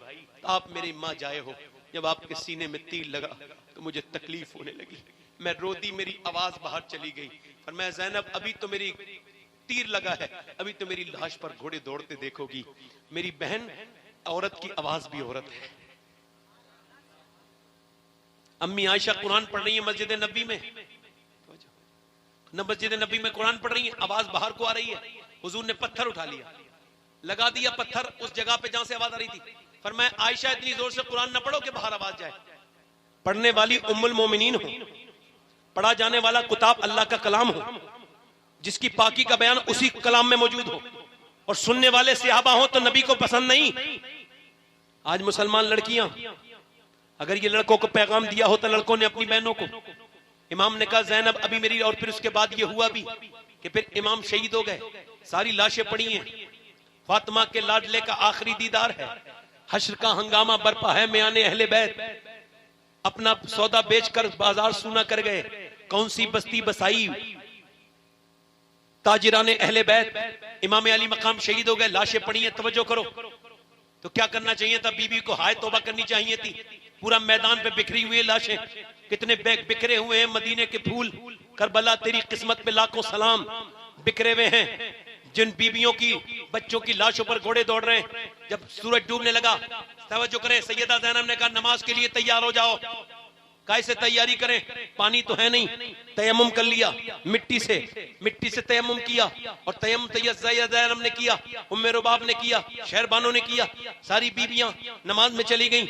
آپ میری ماں جائے ہو, جب آپ کے سینے میں تیر لگا تو مجھے تکلیف ہونے لگی, میں رو دی, میری آواز باہر چلی گئی. اور میں زینب ابھی تو میری تیر لگا ہے, ابھی تو میری لاش پر گھوڑے دوڑتے دیکھو گی. میری بہن عورت کی آواز بھی عورت ہے. امی عائشہ قرآن پڑھ رہی ہے مسجد نبی میں, مسجد نبی میں قرآن پڑھ رہی ہے, آواز باہر کو آ رہی ہے. حضور نے پتھر اٹھا لیا, لگا دیا پتھر اس جگہ پہ جہاں سے آواز آ رہی تھی. فرمایا عائشہ اتنی زور سے قرآن نہ پڑھو کہ باہر آواز جائے. پڑھنے والی ام المومنین ہو, پڑھا جانے والا کتاب اللہ کا کلام ہو جس کی پاکی کا بیان اسی کلام میں موجود ہو, اور سننے والے صحابہ ہوں تو نبی کو پسند نہیں. آج مسلمان لڑکیاں اگر یہ لڑکوں کو پیغام دیا ہوتا لڑکوں نے اپنی بہنوں کو, امام نے کہا زینب ابھی میری, اور پھر اس کے بعد یہ ہوا بھی کہ پھر امام شہید ہو گئے, ساری لاشیں پڑی ہیں, فاطمہ کے لاڈلے کا آخری دیدار ہے, حشر کا ہنگامہ برپا ہے, میانے اہل بیت اپنا سودا بیچ کر بازار سونا کر گئے, کون سی بستی بسائی, تاجران اہل بیت. امام علی مقام شہید ہو گئے, لاشیں پڑی ہیں. توجہ کرو, تو کیا کرنا چاہیے تھا؟ بی بی کو ہائے توبہ کرنی چاہیے تھی. پورا میدان پہ بکھری ہوئی لاشیں, کتنے بکھرے ہوئے ہیں مدینے کے پھول. کربلا تیری قسمت پہ لاکھوں سلام. بکھرے ہوئے ہیں جن بیویوں کی بچوں کی لاشوں پر گھوڑے دوڑ رہے ہیں. جب سورج ڈوبنے لگا, توجہ کریں, سیدہ زینب نے کہا نماز کے لیے تیار ہو جاؤ. کیسے تیاری کریں؟ پانی تو ہے نہیں, تیمم کر لیا, مٹی سے تیمم کیا, اور تیمم سیدہ زینب نے کیا, ام رباب نے کیا, شہر بانو نے کیا. ساری بیویاں نماز میں چلی گئیں.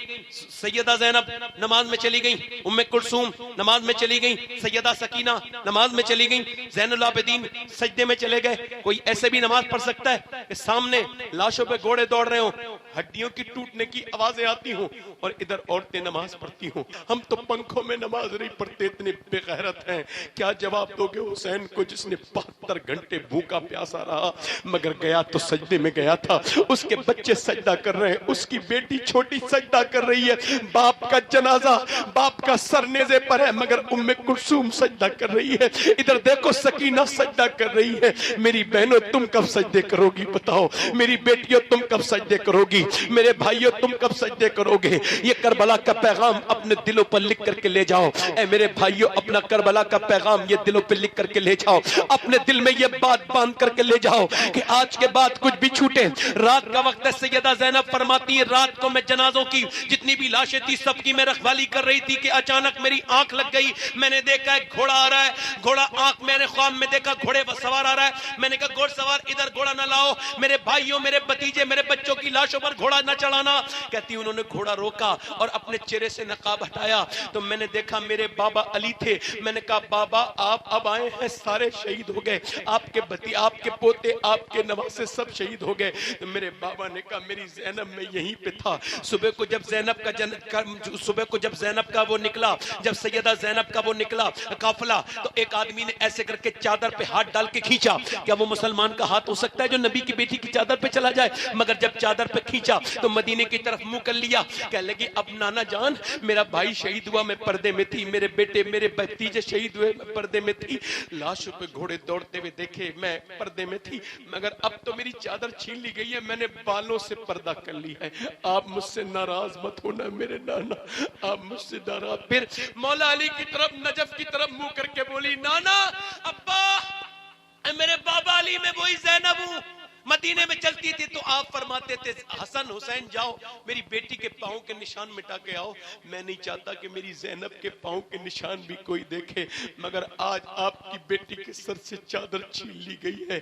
سیدہ زینب نماز میں چلی گئیں, ام کلثوم نماز میں چلی گئیں, سیدہ سکینہ نماز میں چلی گئیں, زین العابدین سجدے میں چلے گئے. کوئی ایسے بھی نماز پڑھ سکتا ہے کہ سامنے لاشوں پہ گھوڑے دوڑ رہے ہوں, ہڈیوں کی ٹوٹنے کی آوازیں آتی ہوں, اور ادھر عورتیں نماز پڑھتی ہوں؟ ہم تو پنکھوں میں نماز نہیں پڑھتے اتنے بے غیرت ہیں. کیا جواب دو گے حسین کو جس نے 72 گھنٹے بھوکا پیاسا رہا مگر گیا تو سجدے میں گیا تھا؟ اس کے بچے سجدہ کر رہے ہیں, اس کی بیٹی چھوٹی سجدہ کر رہی ہے, باپ کا جنازہ باپ کا سر نیزے پر ہے مگر ام کلثوم سجدہ کر رہی ہے. ادھر دیکھو سکینہ سجدہ کر رہی ہے. میری بہنوں تم کب سجدے کرو گی بتاؤ؟ میری بیٹیوں تم کب سجدے کرو گی؟ میرے بھائیوں تم کب سجدے کرو گے؟ یہ کربلا کا پیغام اپنے دلوں پر لکھ کر کے لے جاؤ. اے میرے بھائیوں اپنا کربلا کا پیغام یہ دلوں پر لکھ کر کے لے جاؤ. اپنے دل میں یہ بات باندھ کر کے لے جاؤ کہ آج کے بعد کچھ بھی چھوٹے. رات کا وقت ہے, سیدہ زینب فرماتی ہے رات کو میں جنازوں کی جتنی بھی لاشیں تھی سب کی میں رکھوالی کر رہی تھی کہ اچانک میری آنکھ لگ گئی. میں نے دیکھا ایک گھوڑا آ رہا ہے, گھوڑا آنکھ میں نے خواب میں دیکھا گھوڑے پر سوار آ رہا ہے. میں نے کہا گھوڑ سوار ادھر گھوڑا نہ لاؤ, میرے بھائیوں میرے بھتیجے میرے بچوں کی لاشوں پر گھوڑا نہ چڑھانا. کہتی انہوں نے گھوڑا روکا اور اپنے چہرے سے نقاب ہٹایا تو میں نے دیکھا میرے بابا علی تھے. میں نے کہا بابا آپ اب آئے ہیں, سارے شہید ہو گئے, آپ کے بتی آپ کے پوتے آپ کے نواسے سب شہید ہو گئے. تو میرے بابا نے کہا میری زینب میں یہیں پہ تھا. صبح کو جب زینب کا وہ نکلا, جب سیدہ زینب کا وہ نکلا قافلہ, تو ایک آدمی نے ایسے کر کے چادر پہ ہاتھ ڈال کے کھینچا. کیا وہ مسلمان کا ہاتھ ہو سکتا ہے جو نبی کی بیٹی کی چادر پہ چلا جائے؟ مگر جب چادر پہ کھینچا تو مدینے کی طرف منہ کر لیا. کہنے لگی اب نانا جان میرا بھائی شہید ہوا میں پردے میں تھی, میرے بیٹے میرے بھتیجے شہید ہوئے میں پردے میں تھی, لاشوں پہ گھوڑے دوڑتے ہوئے دیکھے میں پردے میں تھی, مگر اب تو میری چادر چھین لی گئی ہے, میں نے بالوں سے پردہ کر لی ہے. آپ مجھ سے ناراض مت ہونا میرے نانا, آپ مجھ سے ناراض. پھر مولا علی کی طرف نجف کی طرف منہ کر کے بولی نانا ابا میرے بابا علی میں وہی زینب ہوں. مدینے میں چلتی تھی تو آپ فرماتے تھے حسن حسین جاؤ میری بیٹی کے پاؤں کے نشان مٹا کے آؤ. میں نہیں چاہتا کہ میری زینب کے پاؤں کے نشان بھی کوئی دیکھے, مگر آج آپ کی بیٹی کے سر سے چادر چھین لی گئی ہے.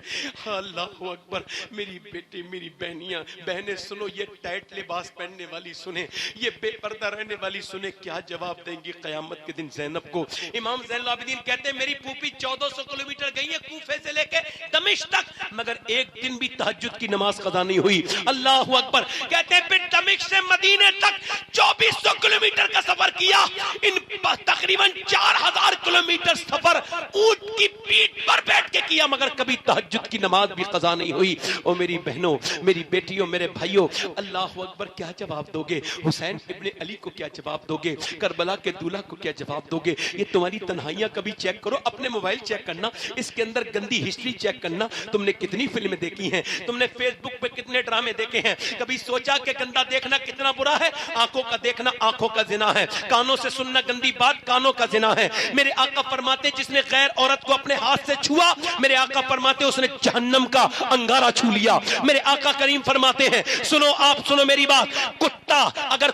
اللہ اکبر. میری بیٹی میری بہنیں سنو, یہ ٹائٹ لباس پہننے والی سنیں, یہ بے پردہ رہنے والی سنیں, کیا جواب دیں گی قیامت کے دن زینب کو؟ امام زین العابدین کہتے ہیں میری پھوپھی 1400 کلومیٹر گئی ہے کوفے سے لے کے دمشق تک, مگر ایک دن بھی تہجد کی نماز قضا نہیں ہوئی. اللہ اکبر. کہتے ہیں پھر دمشق سے مدینے تک 2400 کلومیٹر کا سفر کیا, ان تقریباً 4000 کلومیٹر سفر اونٹ کی پیٹھ پر بیٹھ کے کیا, مگر کبھی تہجد کی نماز بھی قضا نہیں ہوئی. او میری بہنوں میری بیٹیوں میرے بھائیوں, اللہ اکبر. کیا جواب دو گے حسین ابن علی کو؟ کیا جواب دو گے کربلا کے دولہا کو؟ کیا جواب دو گے؟ یہ تمہاری تنہائیاں کبھی چیک کرو, اپنے موبائل چیک کرنا, اس کے اندر گندی ہسٹری چیک کرنا. تم نے کتنی فلمیں دیکھی ہیں, تم نے فیس بک پہ کتنے ڈرامے دیکھے ہیں؟ کبھی سوچا کہ گندا دیکھنا کتنا برا ہے؟ آنکھوں کا دیکھنا آنکھوں کا زنا ہے, کانوں سے سننا گندی بات کانوں کا زنا ہے. میرے آقا فرماتے جس نے غیر عورت کو اپنے ہاتھ سے چھوا, میرے آقا فرماتے اس نے جہنم کا انگارہ چھو لیا. میرے آقا کریم فرماتے ہیں سنو آپ سنو میری بات, کتا اگر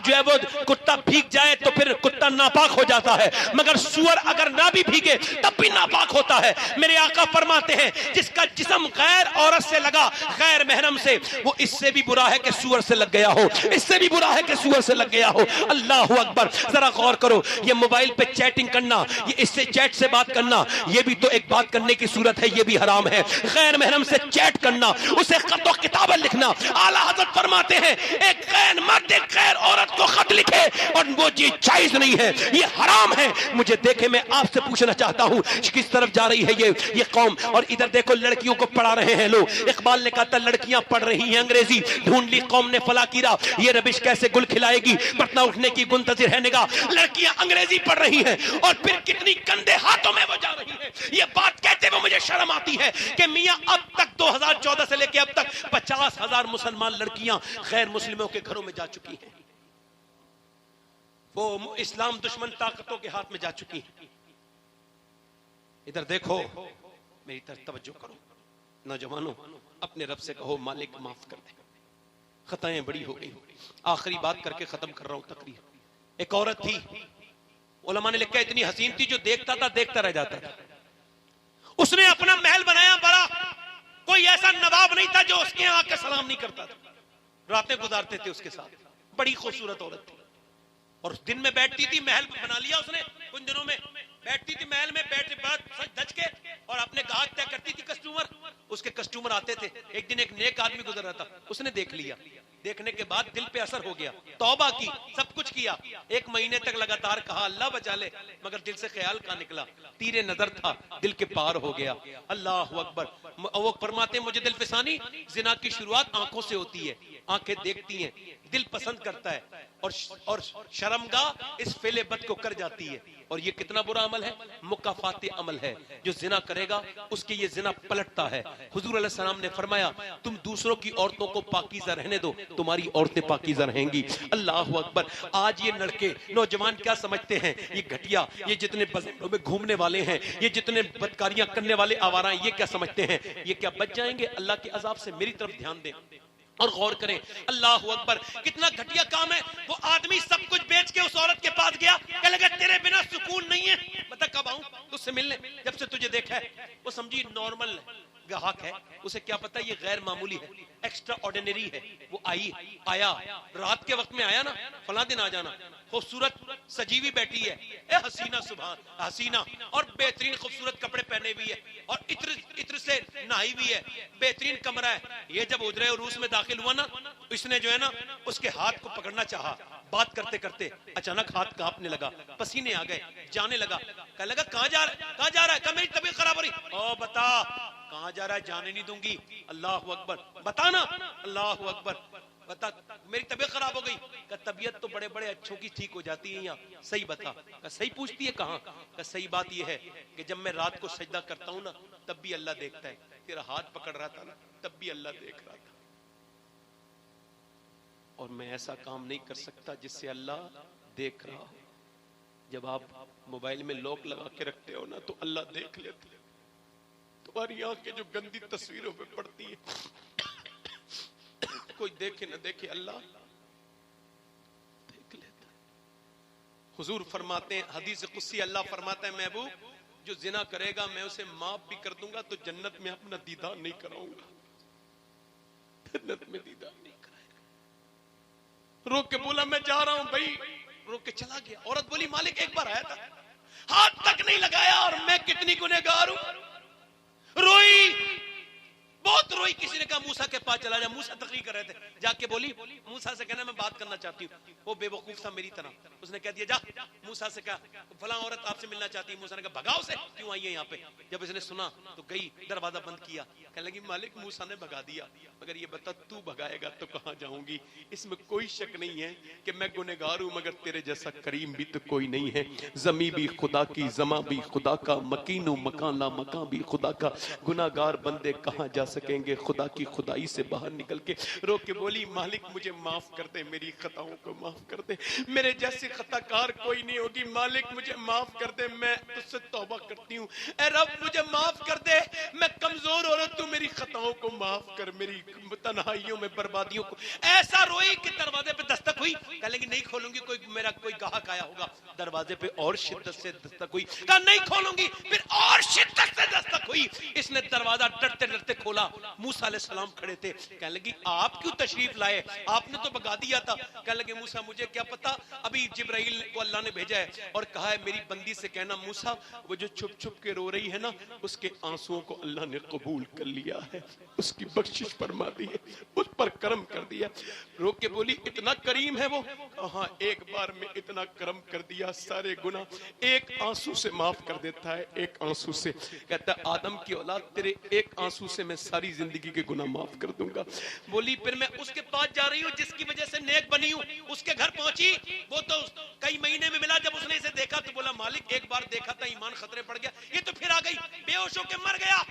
جو ہے وہ کتا بھیگ جائے تو پھر کتا ناپاک ہو جاتا ہے, مگر سور اگر نہ بھی بھیگے تب بھی ناپاک ہوتا ہے. میرے آقا فرماتے ہیں جس کا جسم غیر عورت سے لگا غیر محرم سے, وہ اس سے بھی برا ہے کہ سور سے لگ گیا ہو, اس سے بھی برا ہے کہ سور سے لگ گیا ہو. اللہ اکبر. ذرا غور کرو, یہ موبائل پہ چیٹنگ کرنا, یہ اس سے چیٹ سے بات کرنا, یہ بھی تو ایک بات کرنے کی صورت ہے, یہ بھی حرام ہے. غیر محرم سے چیٹ کرنا, اسے خط و کتابت لکھنا, اعلیٰ حضرت فرماتے ہیں ایک غیر مرد ایک غیر عورت کو خط لکھے اور وہ چیز جائز نہیں ہے, یہ حرام ہے. مجھے دیکھے میں آپ سے پوچھنا چاہتا ہوں کس طرف جا رہی ہے یہ قوم. اور ادھر دیکھو لڑکیوں کو پڑھا رہے ہیں لوگ. اقبال نے کہا تھا لڑکیاں پڑھ رہی ہیں انگریزی, ڈھونڈ لی قوم نے فلا کی راہ, یہ ربش کیسے گل کھلائے گی, پٹنا اٹھنے کی منتظر ہے نگاہ. لڑکیاں انگریزی پڑھ رہی ہیں اور پھر کتنی گندے ہاتھوں میں وہ جا رہی ہیں. یہ بات کہتے ہوئے مجھے شرم آتی ہے کہ میاں اب تک 2014 سے لے کے اب تک 50,000 مسلمان لڑکیاں غیر مسلموں کے گھروں میں جا چکی ہیں, وہ اسلام دشمن طاقتوں کے ہاتھ میں جا چکی ہیں. ادھر دیکھو میری طرف توجہ کرو, نوجوانوں اپنے رب سے کہو مالک معاف کر دے, خطائیں بڑی ہو گئی. آخری بات کر کے ختم کر رہا ہوں تقریر. ایک عورت تھی, علماء نے لکھا اتنی حسین تھی جو دیکھتا تھا دیکھتا رہ جاتا تھا. اس نے اپنا محل بنایا بڑا, کوئی ایسا نواب نہیں تھا جو اس کے آ کے سلام نہیں کرتا تھا, راتیں گزارتے تھے اس کے ساتھ. بڑی خوبصورت عورت تھی اور دن میں بیٹھتی تھی, محل بنا لیا اس نے کچھ دنوں میں, بیٹھتی تھی محل میں, بیٹھ بات سچ دھج کے اور اپنے گاہک طے کرتی تھی کسٹمر, اس کے کسٹمر آتے تھے. ایک دن ایک نیک آدمی گزر رہا تھا, اس نے دیکھ لیا, دیکھنے کے بعد دل پہ اثر ہو گیا, توبہ کی, سب کچھ کیا, 1 مہینے تک لگاتار کہا اللہ بچا لے, مگر دل سے خیال کہاں نکلا, تیر نظر تھا, دل کے پار ہو گیا. اللہ اکبر. وہ فرماتے ہیں مجھے دل فسانی, زنا کی شروعات آنکھوں سے ہوتی ہے, آنکھیں دیکھتی ہیں, دل پسند کرتا ہے, اور شرمگاہ اس فعل بد کو کر جاتی ہے. اور یہ کتنا برا عمل ہے, مکافات عمل ہے. جو زنا کرے گا اس کے یہ زنا پلٹتا ہے. حضور علیہ السلام نے فرمایا تم دوسروں کی عورتوں کو پاکیزہ رہنے دو, تمہاری عورتیں پاکیزہ رہیں گی. اللہ اکبر. آج یہ لڑکے نوجوان کیا سمجھتے ہیں, یہ گھٹیا, یہ جتنے بازاروں میں گھومنے والے ہیں, یہ جتنے بدکاریاں کرنے والے آوارہ ہیں, یہ کیا سمجھتے ہیں یہ کیا بچ جائیں گے اللہ کے عذاب سے؟ میری طرف دھیان دیں اور غور کریں. اللہ اکبر. کتنا گھٹیا کام ہے. وہ آدمی سب کچھ بیچ کے اس عورت کے پاس گیا, کہ لگا تیرے بنا سکون نہیں ہے, بتا کب آؤں تجھ سے ملنے, جب سے تجھے دیکھا ہے. وہ سمجھی نارمل گاہک ہے, اسے کیا پتا یہ غیر معمولی ہے, ایکسٹرا آرڈینری ہے. وہ آیا رات کے وقت میں آیا نا, فلاں دن آ جانا, خوبصورت سجی ہوئی بیٹھی ہے, اے حسینہ, سبحان حسینہ, اور بہترین خوبصورت کپڑے پہنے ہوئی ہے, اور عطر سے نہائی ہوئی ہے, بہترین کمرہ ہے. یہ جب ادھر عروس میں داخل ہوا نا, اس نے جو ہے نا اس کے ہاتھ کو پکڑنا چاہا, بات کرتے کرتے اچانک ہاتھ کانپنے لگا, پسینے آ گئے, جانے لگا. کہنے لگا کہاں جا رہا ہے, کہا میری طبیعت خراب ہو رہی. او بتا کہاں جا رہا ہے, جانے نہیں دوں گی. اللہ اکبر. بتانا. اللہ اکبر. بتا میری طبیعت خراب ہو گئی. کہ طبیعت تو بڑے بڑے اچھوں کی ٹھیک ہو جاتی ہے یہاں, صحیح بتا. کہ صحیح پوچھتی ہے کہاں. کہ صحیح بات یہ ہے کہ جب میں رات کو سجدہ کرتا ہوں نا تب بھی اللہ دیکھتا ہے, تیرا ہاتھ پکڑ رہا تھا نا تب بھی اللہ دیکھ رہا تھا, اور میں ایسا کام نہیں کر سکتا جس سے اللہ دیکھ رہا ہو. جب آپ موبائل میں لوک لگا کے رکھتے ہو نا تو اللہ دیکھ لیتے. تمہاری آنکھیں جو گندی تصویروں پہ پڑتی ہے, کوئی دیکھے نہ دیکھے اللہ دیکھ لیتا ہے. حضور فرماتے ہیں, حدیث قدسی اللہ فرماتا ہے محبوب جو زنا کرے گا میں اسے معاف بھی کر دوں گا تو جنت میں اپنا دیدار نہیں کراؤں گا, جنت میں دیدار نہیں کرائے گا. رو کے بولا میں جا رہا ہوں بھائی, رو کے چلا گیا. عورت بولی مالک ایک بار آیا تھا, ہاتھ تک نہیں لگایا, اور میں کتنی گنہگار ہوں. روئی, بہت روئی. کسی نے کہا موسیٰ کے پاس چلا جا. موسیٰ تقریر کر رہے تھے, جا کے بولی موسیٰ سے کہنا میں بات کرنا چاہتی ہوں. وہ بے وقوف تھا میری طرح, اس نے کہہ دیا جا. موسیٰ سے کہا فلاں عورت آپ سے ملنا چاہتی ہے. موسیٰ نے کہا بھگاؤ سے, کیوں آئی ہے یہاں پہ. جب اس نے سنا تو گئی, دروازہ بند کیا. کہنے لگی مالک موسیٰ نے بھگا دیا, مگر یہ بتا تو بھگائے گا تو کہاں جاؤں گی. اس میں کوئی شک نہیں ہے کہ میں گنہگار ہوں, مگر تیرے جیسا کریم بھی تو کوئی نہیں ہے. زمیں بھی خدا کی, زماں بھی خدا کا, مکین و مکان لا مکان بھی خدا کا. گناہگار بندے کہاں جا سکیں گے خدا کی خدائی سے باہر نکل کے. رو کے بولی مالک مجھے معاف کر دے, میری خطاؤں کو معاف کر دے, میرے جیسے خطا کار کوئی نہیں ہوگی. مالک مجھے معاف کر دے, میں تجھ سے توبہ کرتی ہوں. اے رب مجھے معاف کر دے, میں کمزور عورت ہوں, میری خطاؤں کو معاف کر, میری تنہائیوں میں بربادیوں کو. ایسا روئی کہ دروازے پہ دستک ہوئی. کہنے لگی نہیں کھولوں گی, کوئی میرا کوئی گاہک آیا ہوگا. دروازے پہ اور شدت سے دستک ہوئی. کہا نہیں کھولوں گی, پھر اور شدت سے دستک ہوئی. اس نے دروازہ ڈرتے ڈرتے کھولا. موسیٰ علیہ السلام کھڑے تھے. کہنے لگی آپ کیوں تشریف لائے, آپ نے تو بھگا دیا تھا. کہنے لگے موسیٰ مجھے کیا پتا, ابھی جبرائیل کو اللہ نے بھیجا ہے اور کہا ہے میری بندی سے کہنا موسیٰ وہ جو چھپ چھپ کے رو رہی ہے نا اس کے آنسوؤں کو اللہ نے قبول کر لیا ہے, اس کی بخشش فرما دی ہے, اس پر کرم کر دیا. رو کے بولی اتنا کریم ہے وہ. ہاں ایک بار میں اتنا کرم کر دیا, سارے گناہ ایک آنسو سے معاف کر دیتا ہے, ایک آنسو سے. کہتا ہے آدم کی اولاد تیرے ایک آنسو سے میں ساری زندگی کے گناہ معاف کر دوں گا. بولی پھر میں اس کے پاس جا رہی ہوں جس کی وجہ سے نیک بنی ہوں. اس کے گھر پہنچی, وہ تو کئی مہینے میں ملا. جب اس نے اسے دیکھا تو بولا مالک ایک بار دیکھا تھا ایمان خطرے پڑ گیا, یہ تو پھر آ گئی, بے ہوش ہو کے مر گیا.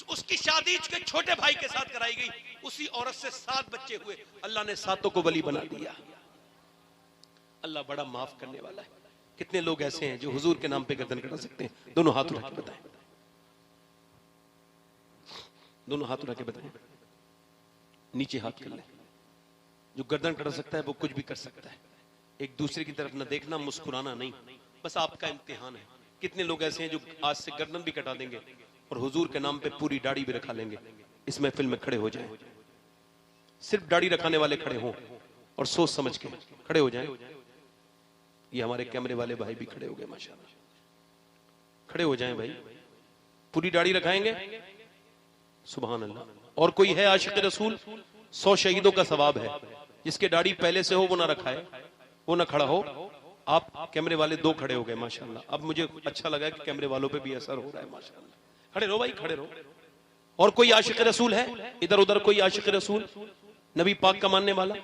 اس کی شادی اس کے چھوٹے بھائی کے ساتھ کرائی گئی. اسی عورت سے 7 بچے ہوئے. اللہ نے 7 کو ولی بنا دیا. اللہ بڑا معاف کرنے والا ہے. کتنے لوگ ایسے ہیں جو حضور کے نام پہ گردن کٹا سکتے ہیں؟ دونوں ہاتھ اٹھا کے بتائیں, دونوں ہاتھ اٹھا کے بتائیں. نیچے ہاتھ کر لیں. جو گردن کٹا سکتا ہے وہ کچھ بھی کر سکتا ہے. ایک دوسرے کی طرف نہ دیکھنا, مسکرانا نہیں, بس آپ کا امتحان ہے. کتنے لوگ ایسے ہیں جو آج سے گردن بھی کٹا دیں گے اور حضور کے نام پہ پوری داڑھی بھی رکھا لیں گے. اس محفل میں کھڑے ہو جائیں, صرف داڑھی رکھانے والے کھڑے ہوں اور سوچ سمجھ کے کھڑے ہو جائیں. یہ ہمارے کیمرے والے بھائی بھی کھڑے ہو گئے ماشاءاللہ, کھڑے ہو جائیں بھائی. پوری داڑھی رکھائیں گے, سبحان اللہ. اور کوئی ہے عاشق رسول, 100 شہیدوں کا ثواب ہے. جس کے داڑھی پہلے سے ہو وہ نہ رکھا ہے، وہ نہ کھڑا ہو. آپ کیمرے والے دو کھڑے ہو گئے ماشاءاللہ. اب مجھے اچھا لگا کہ کیمرے والوں پہ بھی اثر ہو رہا ہے ماشاءاللہ. کھڑے رہو بھائی، کھڑے رہو. اور کوئی عاشق رسول ہے ادھر ادھر؟ کوئی عاشق رسول، نبی پاک کا ماننے والا،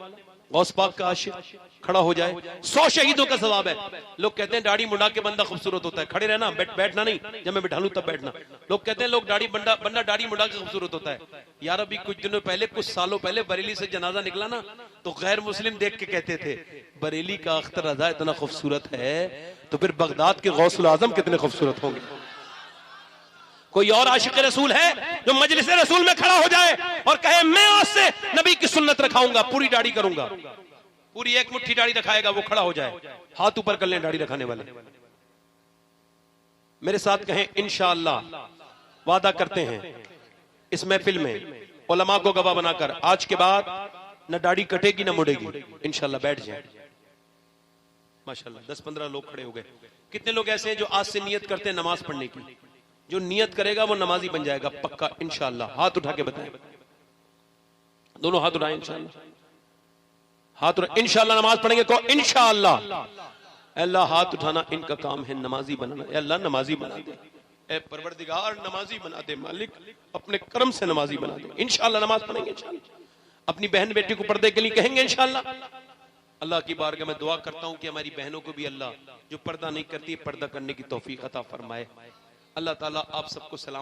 غوث پاک کا عاشق کھڑا ہو جائے؟ 100 شہیدوں کا ثواب ہے. لوگ کہتے ہیں داڑھی منڈا کے بندہ خوبصورت ہوتا ہے. کھڑے رہنا، بیٹھنا نہیں، جب میں بٹھا لوں تب بیٹھنا. لوگ کہتے ہیں لوگ بندہ داڑھی منڈا کے خوبصورت ہوتا ہے. یار ابھی کچھ دنوں پہلے، کچھ سالوں پہلے بریلی سے جنازہ نکلا نا، تو غیر مسلم دیکھ کے کہتے تھے بریلی کا اختر رضا اتنا خوبصورت ہے تو پھر بغداد کے غوث الاعظم کتنے خوبصورت ہوں گے. کوئی اور عاشق رسول ہے جو مجلس رسول میں کھڑا ہو جائے اور کہے میں آج سے نبی کی سنت رکھاؤں گا، پوری داڑھی کروں گا، پوری ایک مٹھی داڑھی رکھائے گا؟ وہ کھڑا ہو جائے. ہاتھ اوپر کر لیں داڑھی رکھانے والے. میرے ساتھ کہیں انشاءاللہ. وعدہ کرتے ہیں اس محفل میں علماء کو گواہ بنا کر آج کے بعد نہ داڑھی کٹے گی نہ مڑے گی انشاءاللہ. بیٹھ جائیں ماشاءاللہ. 10-15 لوگ کھڑے ہو گئے. کتنے لوگ ایسے ہیں جو آج سے نیت کرتے ہیں نماز پڑھنے کی؟ جو نیت کرے گا وہ نمازی بن جائے گا پکا انشاءاللہ. ہاتھ اٹھا کے بتائیں، دونوں ہاتھ اٹھائیں انشاءاللہ. ہاتھ انشاءاللہ نماز پڑھیں گے کو انشاءاللہ. اے اللہ ہاتھ اٹھانا ان کا کام ہے، نمازی بنانا. اے اللہ نمازی بنا دے، اے پروردگار نمازی بنا دے، مالک اپنے کرم سے نمازی بنا دے. انشاءاللہ نماز پڑھیں گے انشاءاللہ. اپنی بہن بیٹی کو پردے کے لیے کہیں گے انشاءاللہ. اللہ کی بارگاہ میں دعا کرتا ہوں کہ ہماری بہنوں کو بھی اللہ جو پردہ نہیں کرتی پردہ کرنے کی توفیق عطا فرمائے. اللہ تعالیٰ آپ سب کو سلام